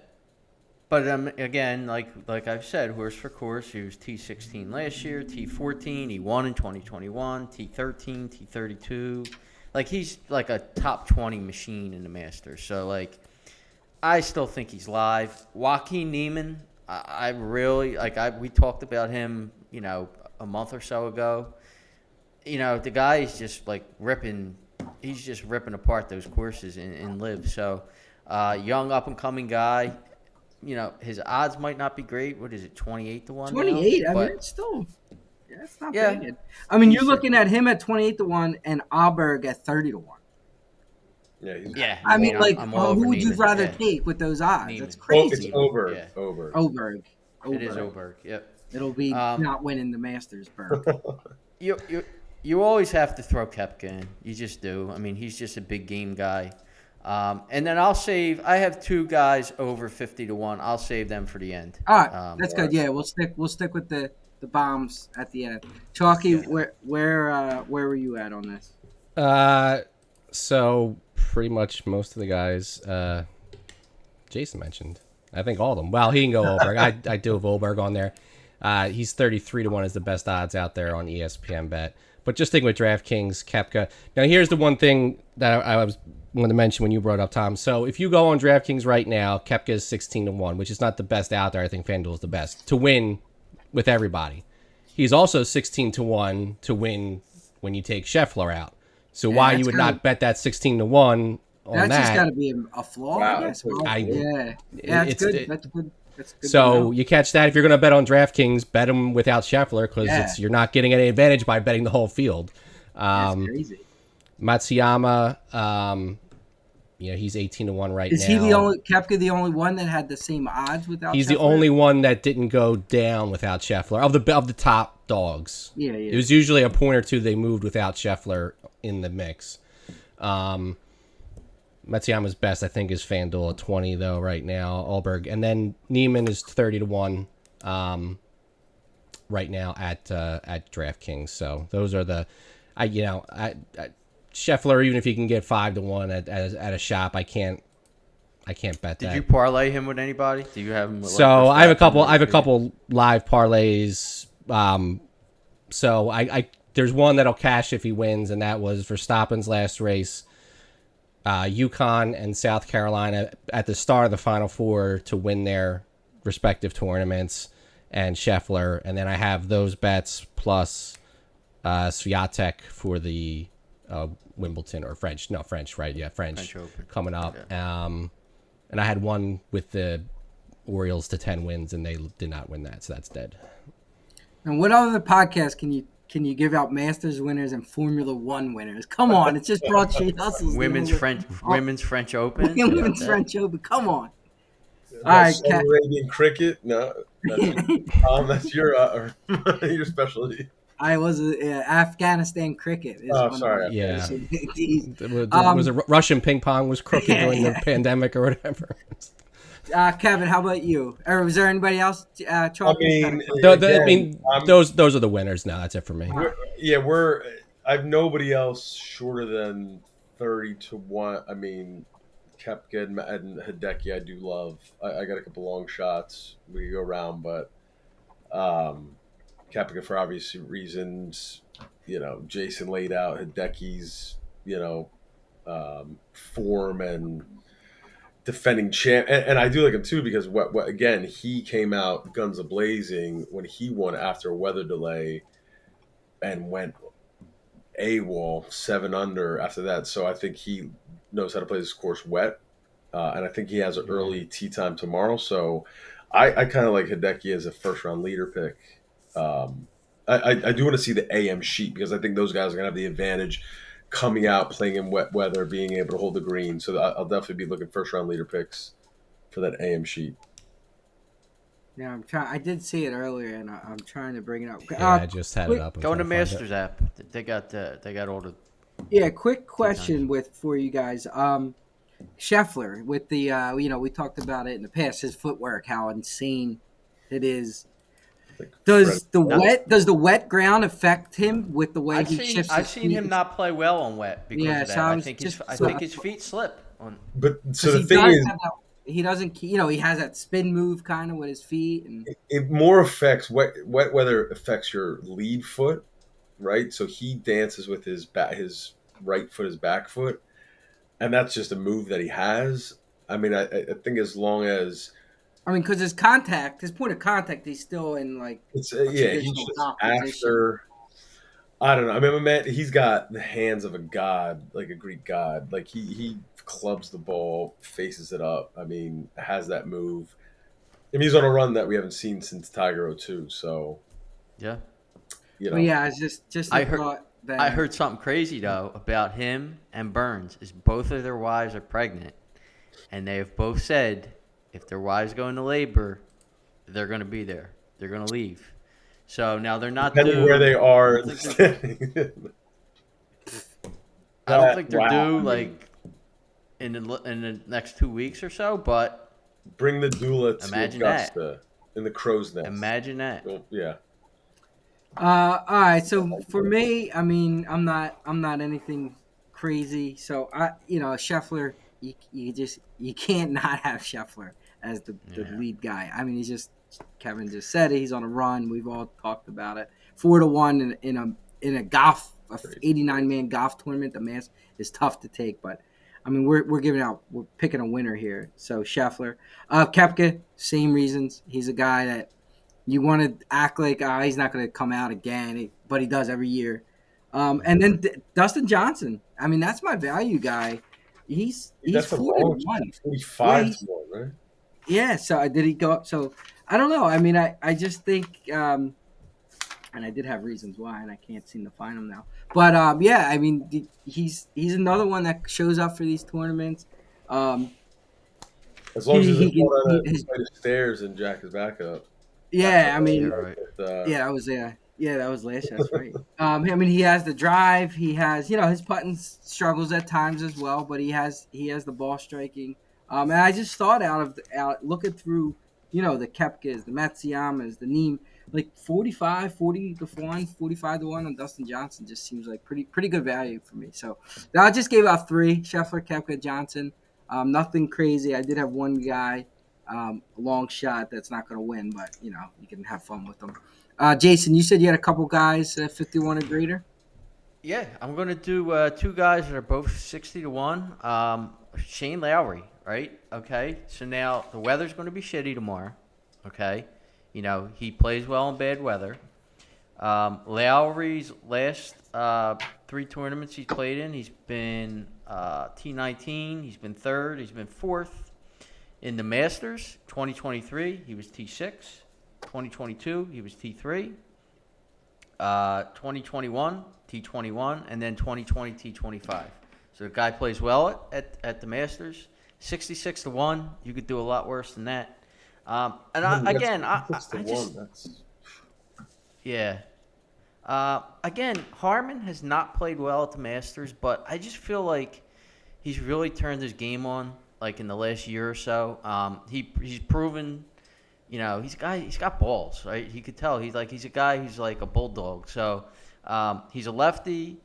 But again, like I've said, horse for course. He was T16 last year, T14. He won in 2021, T13, T32. Like he's like a top 20 machine in the Masters. So like, I still think he's live. Joaquin Niemann, I really we talked about him, a month or so ago. The guy is just like ripping. He's just ripping apart those courses in live. So, young up and coming guy. His odds might not be great. What is it, 28 to 1? 28. Now? I mean, it's still, it's not bad. I mean, you're looking at him at 28 to 1 and Alberg at 30 to 1. Yeah. I mean, who would you Neiman. rather take with those odds? Neiman. That's crazy. It's Oberg. Yeah. Oberg. It is Oberg. Yep. It'll be not winning the Masters, Berg. You always have to throw Koepka in. You just do. I mean, he's just a big game guy. And then I have two guys over 50 to 1. I'll save them for the end. All right, that's good. Yeah, we'll stick with the bombs at the end. Chalky, where were you at on this? So pretty much most of the guys Jason mentioned. I think all of them. Well, he can go Oberg. I do have Oberg on there. He's 33 to 1 is the best odds out there on ESPN Bet. But just sticking with DraftKings, Koepka. Now here's the one thing that I was want to mention when you brought up Tom. So if you go on DraftKings right now, Koepka is 16 to 1, which is not the best out there. I think FanDuel is the best to win with everybody. He's also 16 to 1 to win when you take Scheffler out. So why you would not bet that 16 to 1 on that? That's just got to be a flaw, Wow, I guess. That's good. That's good. So you catch that if you're going to bet on DraftKings, bet him without Scheffler because you're not getting any advantage by betting the whole field. That's crazy. Matsuyama, he's 18 to 1 right now. Is he Koepka the only one that had the same odds without? He's Scheffler? the only one that didn't go down without Scheffler of the top dogs. Yeah. It was usually a point or two they moved without Scheffler in the mix. Matsuyama's best, I think, is FanDuel at 20 though right now. Alberg, and then Neiman is 30 to 1 right now at DraftKings. So those are the, Scheffler, even if he can get 5 to 1 at a shop, I can't bet that. Did you parlay him with anybody? Do you have him? So I have a couple live parlays. So I there's one that'll cash if he wins, and that was Verstappen's last race. UConn and South Carolina at the start of the Final Four to win their respective tournaments, and Scheffler, and then I have those bets plus Swiatek for the Wimbledon or French, right? Yeah, French Open coming up. Yeah. And I had one with the Orioles to 10 wins, and they did not win that, so that's dead. And what other podcast can you give out Masters winners and Formula One winners? Come on, it's just Broad Street Hustles. Women's French Open. Women's French Open. Come on. All right, Arabian cricket. No, that's your specialty. I was Afghanistan cricket is Oh, one of sorry, my Yeah. favorite these. Was it Russian ping pong was crooked Yeah, during the yeah. pandemic or whatever? Kevin, how about you? Or was there anybody else? I Chalk, you kind mean, of covered. I again, mean, I'm those are the winners now. That's it for me. All right. we're I've nobody else shorter than 30-1. I mean, Koepka and Hideki, I do love. I got a couple long shots we go around, but um, Koepka for obvious reasons. Jason laid out Hideki's form and defending champ, and I do like him too because what again he came out guns a blazing when he won after a weather delay and went AWOL 7 under after that. So I think he knows how to play this course wet, and I think he has an early tee time tomorrow. So I kind of like Hideki as a first round leader pick. Um, I do want to see the AM sheet because I think those guys are gonna have the advantage coming out playing in wet weather, being able to hold the green. So I'll definitely be looking first round leader picks for that AM sheet. Yeah, I'm trying. I did see it earlier, and I'm trying to bring it up. Yeah, I just had it Quick, up. I'm Go in trying the to find it. Masters app. They got all the yeah, quick tee times. question for you guys. Scheffler with the we talked about it in the past. His footwork, how insane it is. Like Fred, Does the wet ground affect him with the way he shifts I've his seen feet? him not play well on wet because Yeah, of so that. I I was think just his feet slip on. but so because the he thing does is, have that. He doesn't. He has that spin move kind of with his feet, and it more affects wet weather affects your lead foot, right? So he dances with his right foot, his back foot, and that's just a move that he has. I mean, I think as long as I mean, because his point of contact, he's still in like it's a yeah, he's traditional just golf position. after. I don't know. I mean, man, he's got the hands of a god, like a Greek god. Like he clubs the ball, faces it up. I mean, has that move. I mean, he's on a run that we haven't seen since Tiger '02. So Yeah. you But know, yeah, it's just a I heard thought I that heard something crazy though about him and Burns is both of their wives are pregnant, and they have both said if their wives go into labor, they're going to be there. They're going to leave. So now they're not depending where due. they I are don't in the think they're. standing. I don't think they're Wow. due I mean, like in the next 2 weeks or so. But bring the doula to imagine that. Augusta in the crow's nest. Imagine that. Well, yeah. all right, so for me, I mean, I'm not anything crazy. So Scheffler, you can't not have Scheffler as the Yeah. lead guy. I mean, he's just Kevin just said it. He's on a run. We've all talked about it. 4-1 in a golf, a 89-man golf tournament. The Mass is tough to take, but I mean, we're picking a winner here. So Scheffler, Koepka, same reasons. He's a guy that you want to act like he's not going to come out again, but he does every year. And then Dustin Johnson. I mean, that's my value guy. He's That's a 40 to long 1. 45 to 1, right? Yeah. So did he go up? So I don't know. I mean, I just think, and I did have reasons why, and I can't seem to find them now. But yeah, I mean, he's another one that shows up for these tournaments. As long as he He doesn't can. fall down a flight of stairs and jack his back up. That's Yeah. I Yeah. mean, Right. yeah, that was last year. That's right. I mean, he has the drive. He has, his putting struggles at times as well, but he has the ball striking. And I just thought out looking through, the Kepkas, the Matsuyamas, the Neem, like 40 to 1, 45 to 1 on Dustin Johnson just seems like pretty good value for me. So I just gave out 3: Scheffler, Koepka, Johnson. Nothing crazy. I did have one guy, a long shot that's not going to win, but you can have fun with them. Jason, you said you had a couple guys 51 or greater. Yeah, I'm gonna do two guys that are both 60 to 1. Shane Lowry, right? Okay, so now the weather's going to be shitty tomorrow. Okay, he plays well in bad weather. Lowry's last 3 tournaments he's played in, he's been T19, he's been third, he's been fourth. In the Masters, 2023, he was T6. 2022, he was T3. 2021, T21, and then 2020, T25. So the guy plays well at the Masters. 66 to 1. You could do a lot worse than that. And I That's just, one. That's yeah. Again, Harmon has not played well at the Masters, but I just feel like he's really turned his game on, like in the last year or so. He's proven, he's got balls, right? He could tell he's a guy who's like a bulldog. So he's a lefty.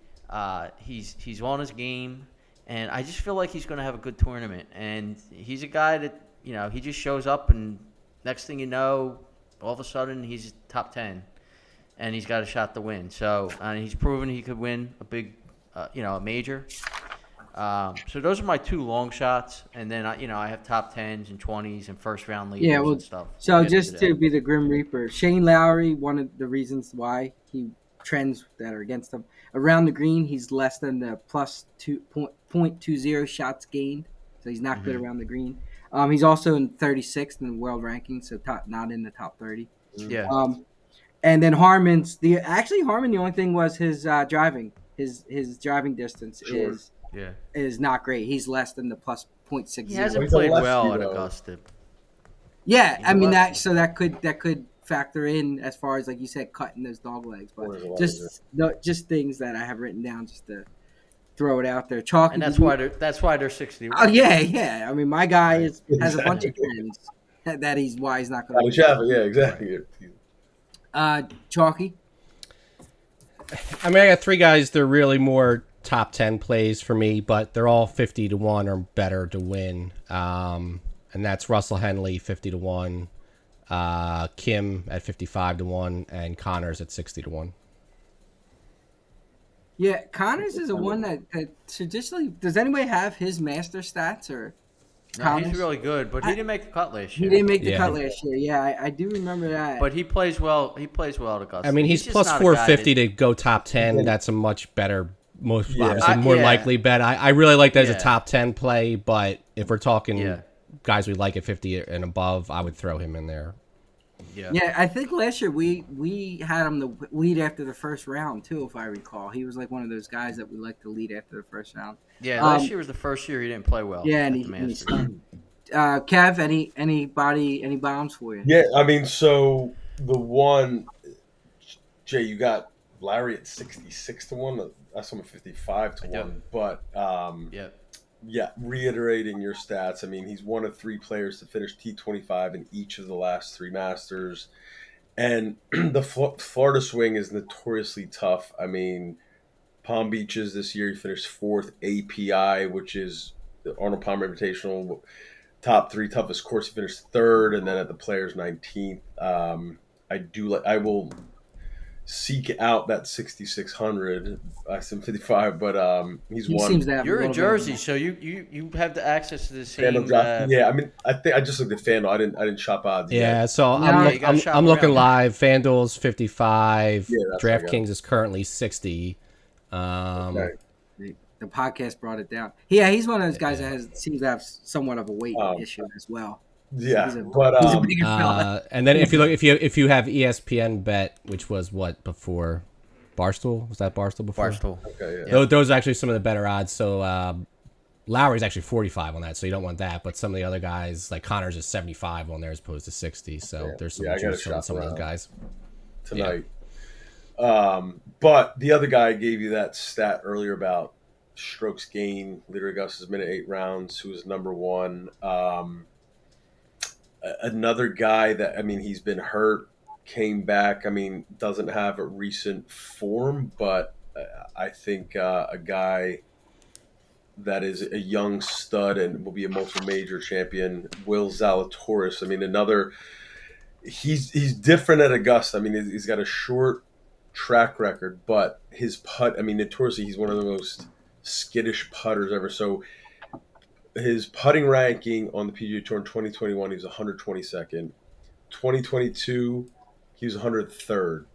He's on his game, and I just feel like he's going to have a good tournament. And he's a guy that he just shows up, and next thing you know, all of a sudden he's top 10. And he's got a shot to win. So he's proven he could win a big, a major. So those are my two long shots, and then I have top 10s and 20s and first round leaders and stuff. So just to be the Grim Reaper, Shane Lowry, one of the reasons why he trends that are against him around the green, he's less than the plus 2.20 shots gained, so he's not good around the green. He's also in 36th in the world ranking, so not in the top 30. Yeah. And then Harmon, the only thing was his driving. His driving distance is not great. He's less than the plus 0.60. He hasn't played well at Augusta. Yeah, I mean that could factor in as far as, like you said, cutting those dog legs, but just things that I have written down just to throw it out there. Chalky, and that's why they're 60. Oh yeah. I mean, my guy has a bunch of trends that he's not going to. Yeah, exactly. Chalky. I mean, I got three guys. They're really more top 10 plays for me, but they're all 50-1 or better to win. And that's Russell Henley 50-1, Kim at 55-1, and Connors at 60-1. Yeah, Connors is a one that traditionally. Does anybody have his master stats or? No, he's really good, but he didn't make the cut last year. He didn't make the cut last year. Yeah, I do remember that. But he plays well. He plays well at Augusta. I mean, he's plus 450 to go top 10. That's a much better, obviously more likely bet. I really like that as a top 10 play, but if we're talking guys we like at 50 and above, I would throw him in there. Yeah, I think last year we had him to lead after the first round too, if I recall. He was like one of those guys that we like to lead after the first round. Yeah, last year was the first year he didn't play well. Yeah, and he stunk. Kev, any bombs for you? Yeah, I mean, so the one, Jay, you got Larry at 66-1. That's almost 55-1. But reiterating your stats, I mean, he's one of three players to finish T25 in each of the last three Masters. And the Florida swing is notoriously tough. I mean, Palm Beaches this year, he finished fourth. API, which is the Arnold Palmer Invitational, top three toughest course, he finished third. And then at the Players 19th, I will seek out that 6,600. I said 55, but he seems to have You're in Jersey, so you have the access to the same. Yeah, I mean, I just looked at FanDuel. I didn't shop odds. Yeah, yet. so I'm looking live. FanDuel's 55. DraftKings is currently 60. The podcast brought it down. Yeah, he's one of those guys that seems to have somewhat of a weight issue as well. Yeah, he's a bigger fella. And then if you have ESPN Bet, which was what before Barstool, was that Barstool before? Barstool. Okay, yeah. Those are actually some of the better odds. So Lowry's actually 45 on that, so you don't want that. But some of the other guys, like Connors, is 75 on there as opposed to 60. So there's some juice on some of those guys tonight. Yeah. But the other guy I gave you that stat earlier about strokes gained, leader Augusta's minute 8 rounds, who was number one. Another guy that, I mean, he's been hurt, came back. I mean, doesn't have a recent form, but I think a guy that is a young stud and will be a multi-major champion, Will Zalatoris. I mean, he's different at Augusta. I mean, he's got a short track record, but his putt, I mean, notoriously, he's one of the most skittish putters ever. So his putting ranking on the PGA Tour in 2021, he was 122nd. 2022, he was 103rd.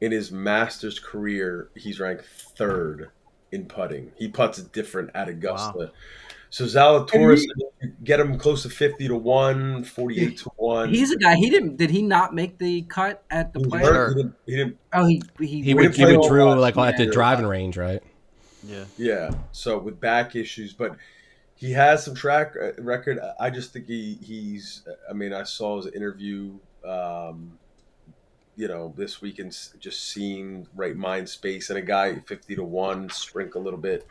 In his Masters career, he's ranked 3rd in putting. He putts different at Augusta. Wow. So Zalatoris, get him close to 50-1, 48-1. He's a guy. Did he not make the cut at the Players? He didn't. Oh, he withdrew like at the driving range, right? Yeah. So with back issues, but he has some track record. I just think he's. I mean, I saw his interview this weekend just seeing right mind space and a guy 50-1 sprinkle a little bit.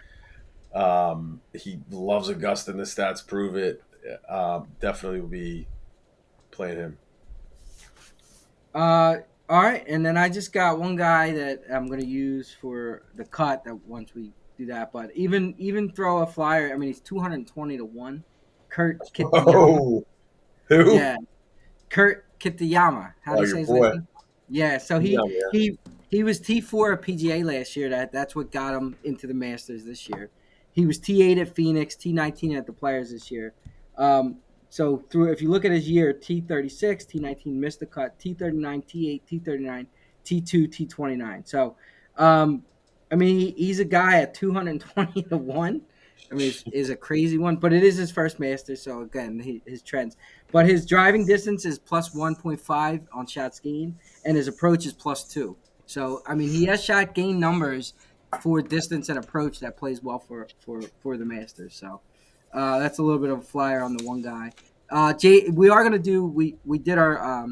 He loves Augusta, and the stats prove it. Definitely will be playing him. All right, and then I just got one guy that I'm going to use for the cut. That once we do that, but even throw a flyer. I mean, he's 220-1. Kurt Kitayama. Oh, who? Yeah, Kurt Kitayama. How do Oh, you your say his boy. name? Yeah, so Yeah, he was T4 at PGA last year. That's what got him into the Masters this year. He was T8 at Phoenix, T19 at the Players this year. So through, if you look at his year, T36, T19 missed the cut, T39, T8, T39, T2, T29. So, I mean, he's a guy at 220-1. I mean, is a crazy one, but it is his first Masters. So again, his trends. But his driving distance is plus 1.5 on shots gained, and his approach is plus 2. So I mean, he has shot gain numbers for distance and approach that plays well for the Masters. So that's a little bit of a flyer on the one guy. Jay, we are gonna do we did our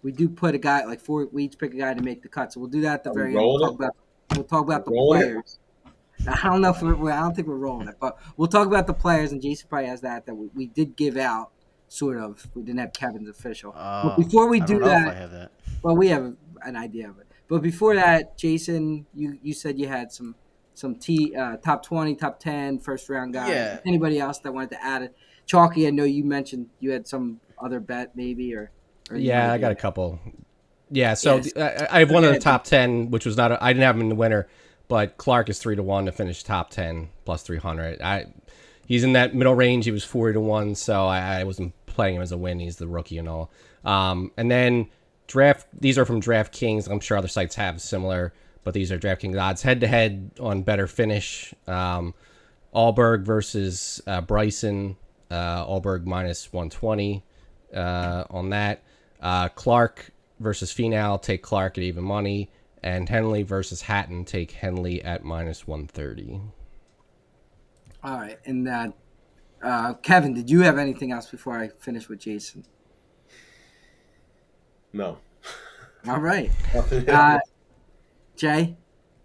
we do put a guy like four. We each pick a guy to make the cut. So we'll do that at the Are we very end. rolling We'll talk about the rolling it? players. I don't know if I don't think we're rolling it, but we'll talk about the players. And Jason probably has that we did give out sort of. We didn't have Kevin's official. But before we I do don't know that, if I have that. well, we have an idea of it. But before that, Jason, you said you had some top 20, top 10, first round guys. Yeah. Anybody else that wanted to add it? Chalky, I know you mentioned you had some other bet maybe or Yeah, I got a couple. Yeah, so Yes. I have one of the top 10, which was not. I didn't have him in the winner, but Clark is 3-1 to finish top 10 plus 300. He's in that middle range. He was 40-1, so I wasn't playing him as a win. He's the rookie and all. And then draft. These are from DraftKings. I'm sure other sites have similar, but these are DraftKings odds. Head to head on better finish. Allberg versus Bryson. Allberg minus 120 on that. Clark versus Finau, take Clark at even money. And Henley versus Hatton, take Henley at minus 130. All right, and Kevin, did you have anything else before I finish with Jason? No. All right, Jay,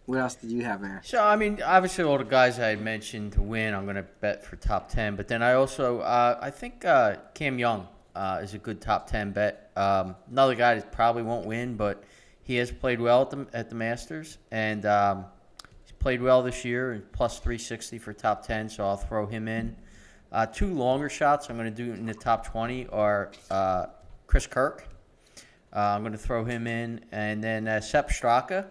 what else did you have there? So, I mean, obviously all the guys I had mentioned to win, I'm going to bet for top 10. But then I also, I think Cam Young is a good top 10 bet. Another guy that probably won't win, but he has played well at the Masters. And he's played well this year, and plus 360 for top 10, so I'll throw him in. Two longer shots I'm going to do in the top 20 are Chris Kirk. I'm going to throw him in. And then Sepp Straka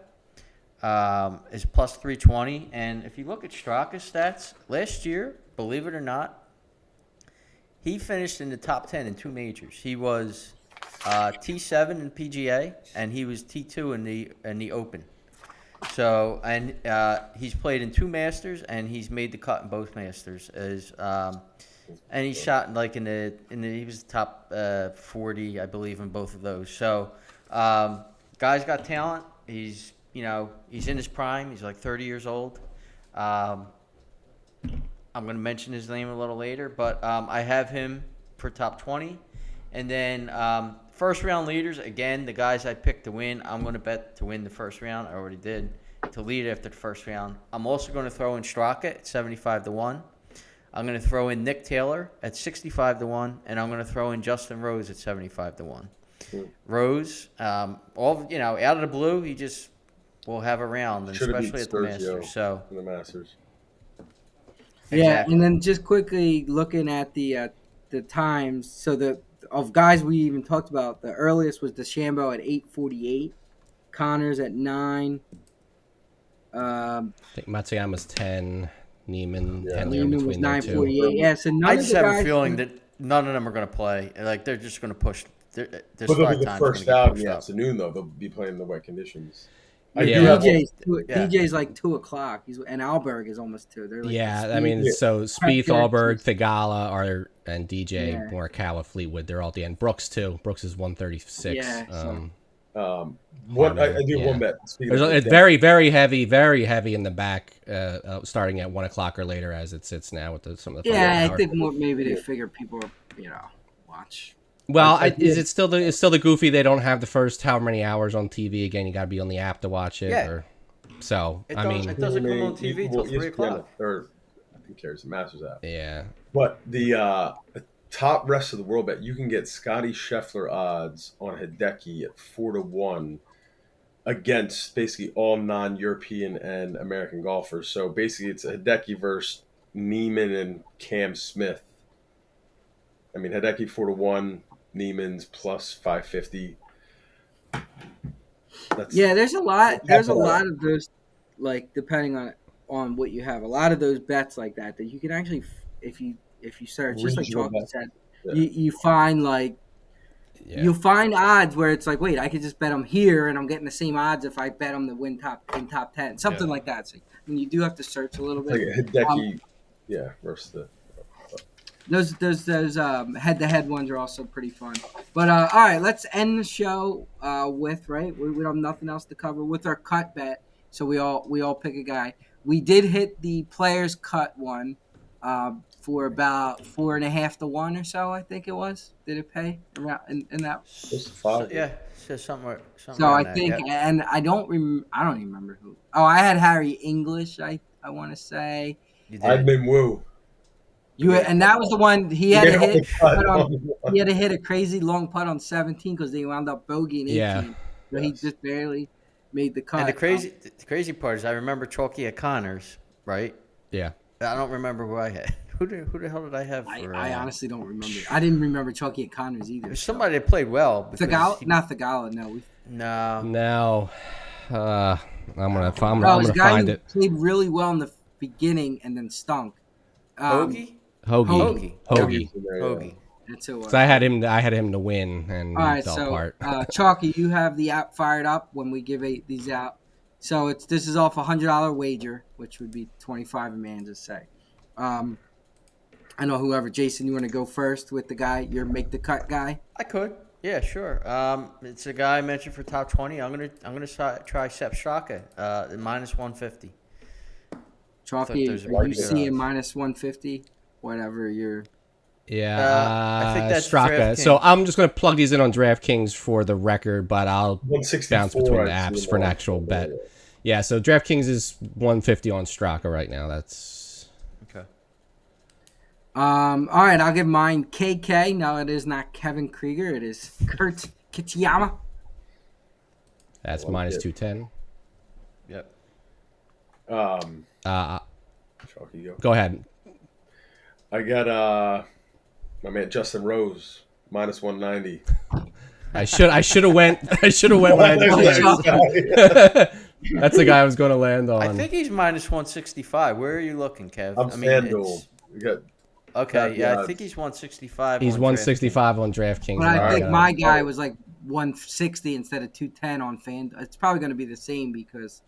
is plus 320. And if you look at Straka's stats, last year, believe it or not, he finished in the top 10 in two majors. He was T7 in PGA, and he was T2 in the Open. So, and he's played in two Masters, and he's made the cut in both Masters. And he shot he was top 40, I believe, in both of those. So, guy's got talent. He's in his prime. He's like 30 years old. I'm going to mention his name a little later, but I have him for top 20. And then first round leaders, again, the guys I picked to win, I'm going to bet to win the first round. I already did. To lead after the first round. I'm also going to throw in Straka at 75-1. I'm going to throw in Nick Taylor at 65-1, and I'm going to throw in Justin Rose at 75-1. Rose, out of the blue, he just will have a round, and especially at the Masters. So in the Masters. Yeah, Exactly. and then just quickly looking at the times, so of guys we even talked about, the earliest was DeChambeau at 8:48, Connors at 9. I think Matsuyama's 10, Neiman, Yeah. Henley are Neiman was between there too. 9:48. Yeah, so none I of just the have guys, a feeling that none of them are going to play. Like, they're just going to push. Their But they'll start be the time's first gonna out get in pushed the up. afternoon, though. They'll be playing in the wet conditions. Yeah. DJ's like 2:00. And Alberg is almost 2. They're like Yeah, I mean, so Spieth, Yeah. Allberg, Thigala and DJ Yeah. Morikawa, Fleetwood, they're all at the end. Brooks too. Brooks is 136. Yeah, so- I do Yeah. one bet. It's very, very heavy in the back, starting at 1:00 or later as it sits now with some of the. Yeah, I hour. think maybe they figure people, watch Well, I is it still the goofy? They don't have the first how many hours on TV again. You got to be on the app to watch it. Yeah. Or so. It I does, mean, it doesn't come on TV till 3 ESPN o'clock. or I think carries the Masters app. yeah. But the top rest of the world bet, you can get Scotty Scheffler odds on Hideki at 4-1 against basically all non-European and American golfers. So basically, it's a Hideki versus Neiman and Cam Smith. I mean, Hideki 4-1, Neiman's plus 550. Yeah, there's a lot. There's a lot of those, like depending on what you have. A lot of those bets like that you can actually, if you search, just like Regional Chalky bets. said, Yeah. you find like Yeah. you'll find odds where it's like, wait, I could just bet them here, and I'm getting the same odds if I bet them to win top 10, something like that. So, I mean, you do have to search a little It's bit. like a Hideki, versus the. Those head-to-head ones are also pretty fun. But all right, let's end the show with we don't have nothing else to cover with our cut bet. So we all pick a guy. We did hit the players cut one for about 4.5 to 1 or so. I think it was. Did it pay around in that? So, yeah, so somewhere. So I think, and I don't even remember who. Oh, I had Harry English. I want to say. You I've did. been woo. And that was the one he had to hit. He had to hit a crazy long putt on 17 because they wound up bogeying 18. Yeah. So he just barely made the cut. And the crazy part is I remember Chalky at Connors, right? Yeah. I don't remember who I had. Who the hell did I have? I honestly don't remember. I didn't remember Chucky at Connors either. It was somebody that played well. Not Thagala. No. No. I'm gonna find it. Played really well in the beginning and then stunk. Hoagie. Hoagie. That's who it was. So I had him to win, and all right. fell So apart. Chalky, you have the app fired up when we give these out. So this is off $100 wager, which would be 25 a man, just say. I know whoever. Jason, you want to go first with the guy? Your make the cut guy. I could. Yeah, sure. It's a guy I mentioned for top 20. I'm gonna try Sepp Straka, minus 150. Chalky, are you seeing minus 150? Whatever you're. Yeah, I think that's Straka. So I'm just going to plug these in on DraftKings for the record, but I'll bounce between the apps for an actual bet. Yeah, so DraftKings is 150 on Straka right now. That's okay. All right, I'll give mine KK. No, it is not Kevin Krieger. It is Kurt Kitayama. That's minus 210. Yep. Chalky, go ahead. I got my man Justin Rose minus 190. I should have went when I did. That's the guy I was going to land on. I think he's minus 165. Where are you looking, Kev? FanDuel. I think he's 165. He's 165 on DraftKings. But I think my guy was like 160 instead of 210 on FanDuel. It's probably going to be the same because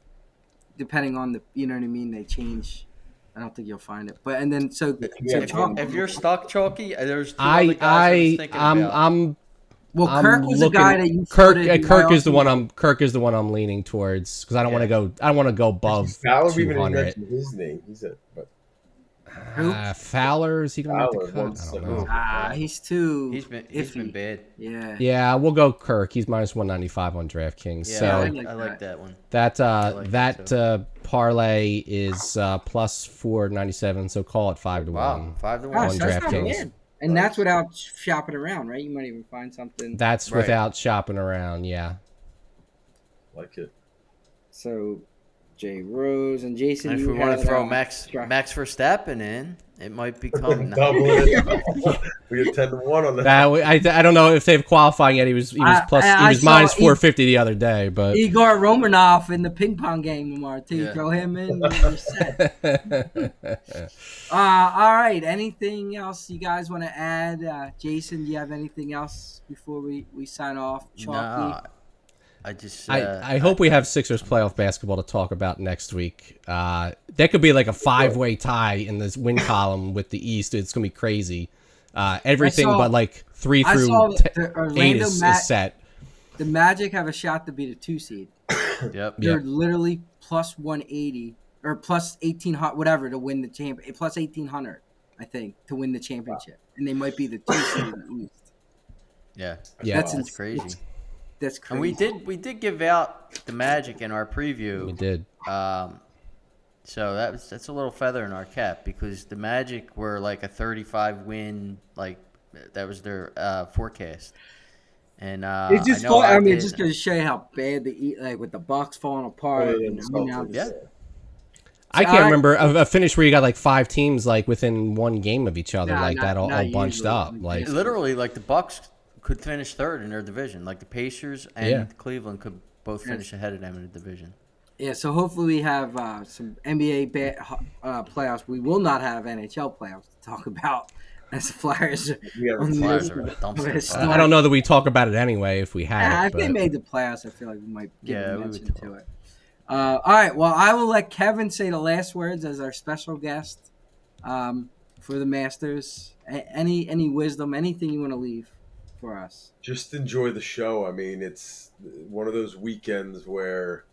depending on you know what I mean, they change. I don't think you'll find it. But and then if you're stuck, Chalky, there's two other guys I was thinking about. Well, Kirk was a guy that you Kirk is the one I'm leaning towards because I don't want to go. I don't want to go above 200. His name. Fowler, is he going to make the cut? I don't know. He's too. He's been bad. Yeah. Yeah, we'll go Kirk. He's minus 195 on DraftKings. Yeah, so I like that one. That parlay is plus 497. So call it 5 to 1. 5 to 1 on DraftKings. And that's without shopping around, right? You might even find something. That's without shopping around. Yeah. Like it. So. Jay Rose and Jason. And if we want to throw Max Verstappen in, it might become double it. We get 10 to 1 on that. I don't know if they've qualifying yet. He was minus 450 the other day, but Igor Romanov in the ping pong game tomorrow too. You throw him in, you're set. All right. Anything else you guys want to add? Jason, do you have anything else before we sign off? Chalky? No. I hope we have Sixers playoff basketball to talk about next week. That could be like a 5-way tie in this win column with the East. It's gonna be crazy. Everything but like 3 through 8 is set. The Magic have a shot to beat a 2 seed. Yep. They're literally plus 180 or plus 1800, whatever, to win the champion. Plus 1800, I think, to win the championship, and they might be the 2 seed in the East. Yeah, Yeah. that's crazy. That's crazy. And we did give out the Magic in our We preview. did. So that's a little feather in our cap because the Magic were like a 35 win, like that was their forecast. And It's I just know fun. I I mean, it's just did. going to show you how bad the like with the Bucks falling apart. Other than And the I mean, Celtics. Yeah. I So can't remember a finish where you got like 5 teams like within one game of each other, Nah, like that, all not bunched usually. up. Like, Literally, like the Bucks could finish third in their division. Like the Pacers and Yeah. Cleveland could both finish ahead of them in the division. Yeah, so hopefully we have some NBA playoffs. We will not have NHL playoffs to talk about as the Flyers We have on the Flyers midst are a of dumpster a fire. I don't know that we talk about it anyway if we had it. If they But made the playoffs, I feel like we might give Yeah, a we would mention talk. to it. All right, well, I will let Kevin say the last words as our special guest for the Masters. Any wisdom, anything you want to leave for us? Just enjoy the show. I mean, it's one of those weekends where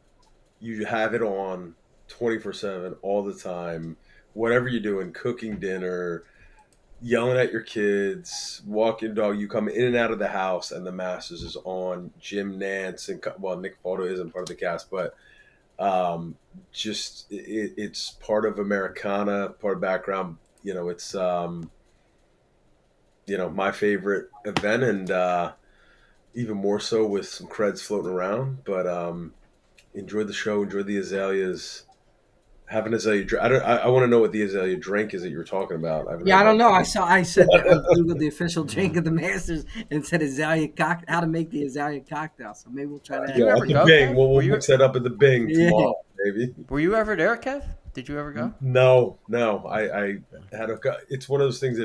you have it on 24/7 all the time. Whatever you're doing, cooking dinner, yelling at your kids, walking dog, you come in and out of the house, and the Masters is on. Jim Nance and Nick Faldo isn't part of the cast, but just it's part of Americana, part of background. It's my favorite event, and even more so with some creds floating around. But enjoy the show, enjoy the azaleas. Have an azalea drink. I want to know what the azalea drink is that you were talking about. Yeah, I don't know. I said that I googled the official drink of the Masters and it said azalea how to make the azalea cocktail. So maybe we'll try that. Did you ever at the go, Bing. Kev? We'll Were you- mix that up at the Bing Yeah. tomorrow, maybe. Were you ever there, Kev? Did you ever go? No. I had a. It's one of those things.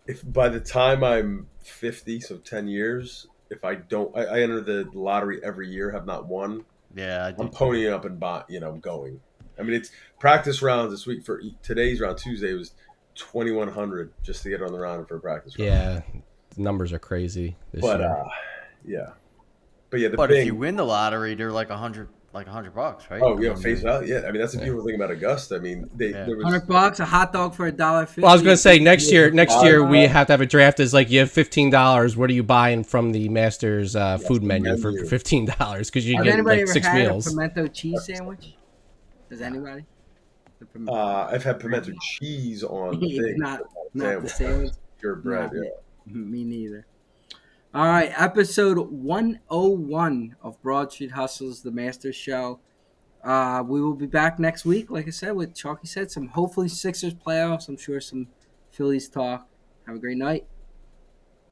If by the time I'm 50, so 10 years, if I don't, I enter the lottery every year, have not won. Yeah, I I'm did. ponying up and going. I mean, it's practice rounds this week. For today's round, Tuesday was 2,100 just to get on the round for a practice round. yeah, the numbers are crazy this But year. yeah, but yeah, the But Bing. if you win the lottery, they're like $100, $100, right? Oh yeah, I mean, face value. Yeah, I mean that's the beautiful thing about Augusta. I mean, there was $100, a hot dog for $1.50. Well, I was going to say next year we have to have a draft. Is like you have $15. What are you buying from the Masters food menu for menu. $15? Because you Has get anybody like ever 6 had meals. a pimento cheese sandwich? Does anybody? I've had pimento cheese on the thing, not the sandwich. pure bread. Nah, Yeah. Me neither. All right, episode 101 of Broad Street Hustles, the Masters Show. We will be back next week, like I said, with Chalky said, some hopefully Sixers playoffs. I'm sure some Phillies talk. Have a great night.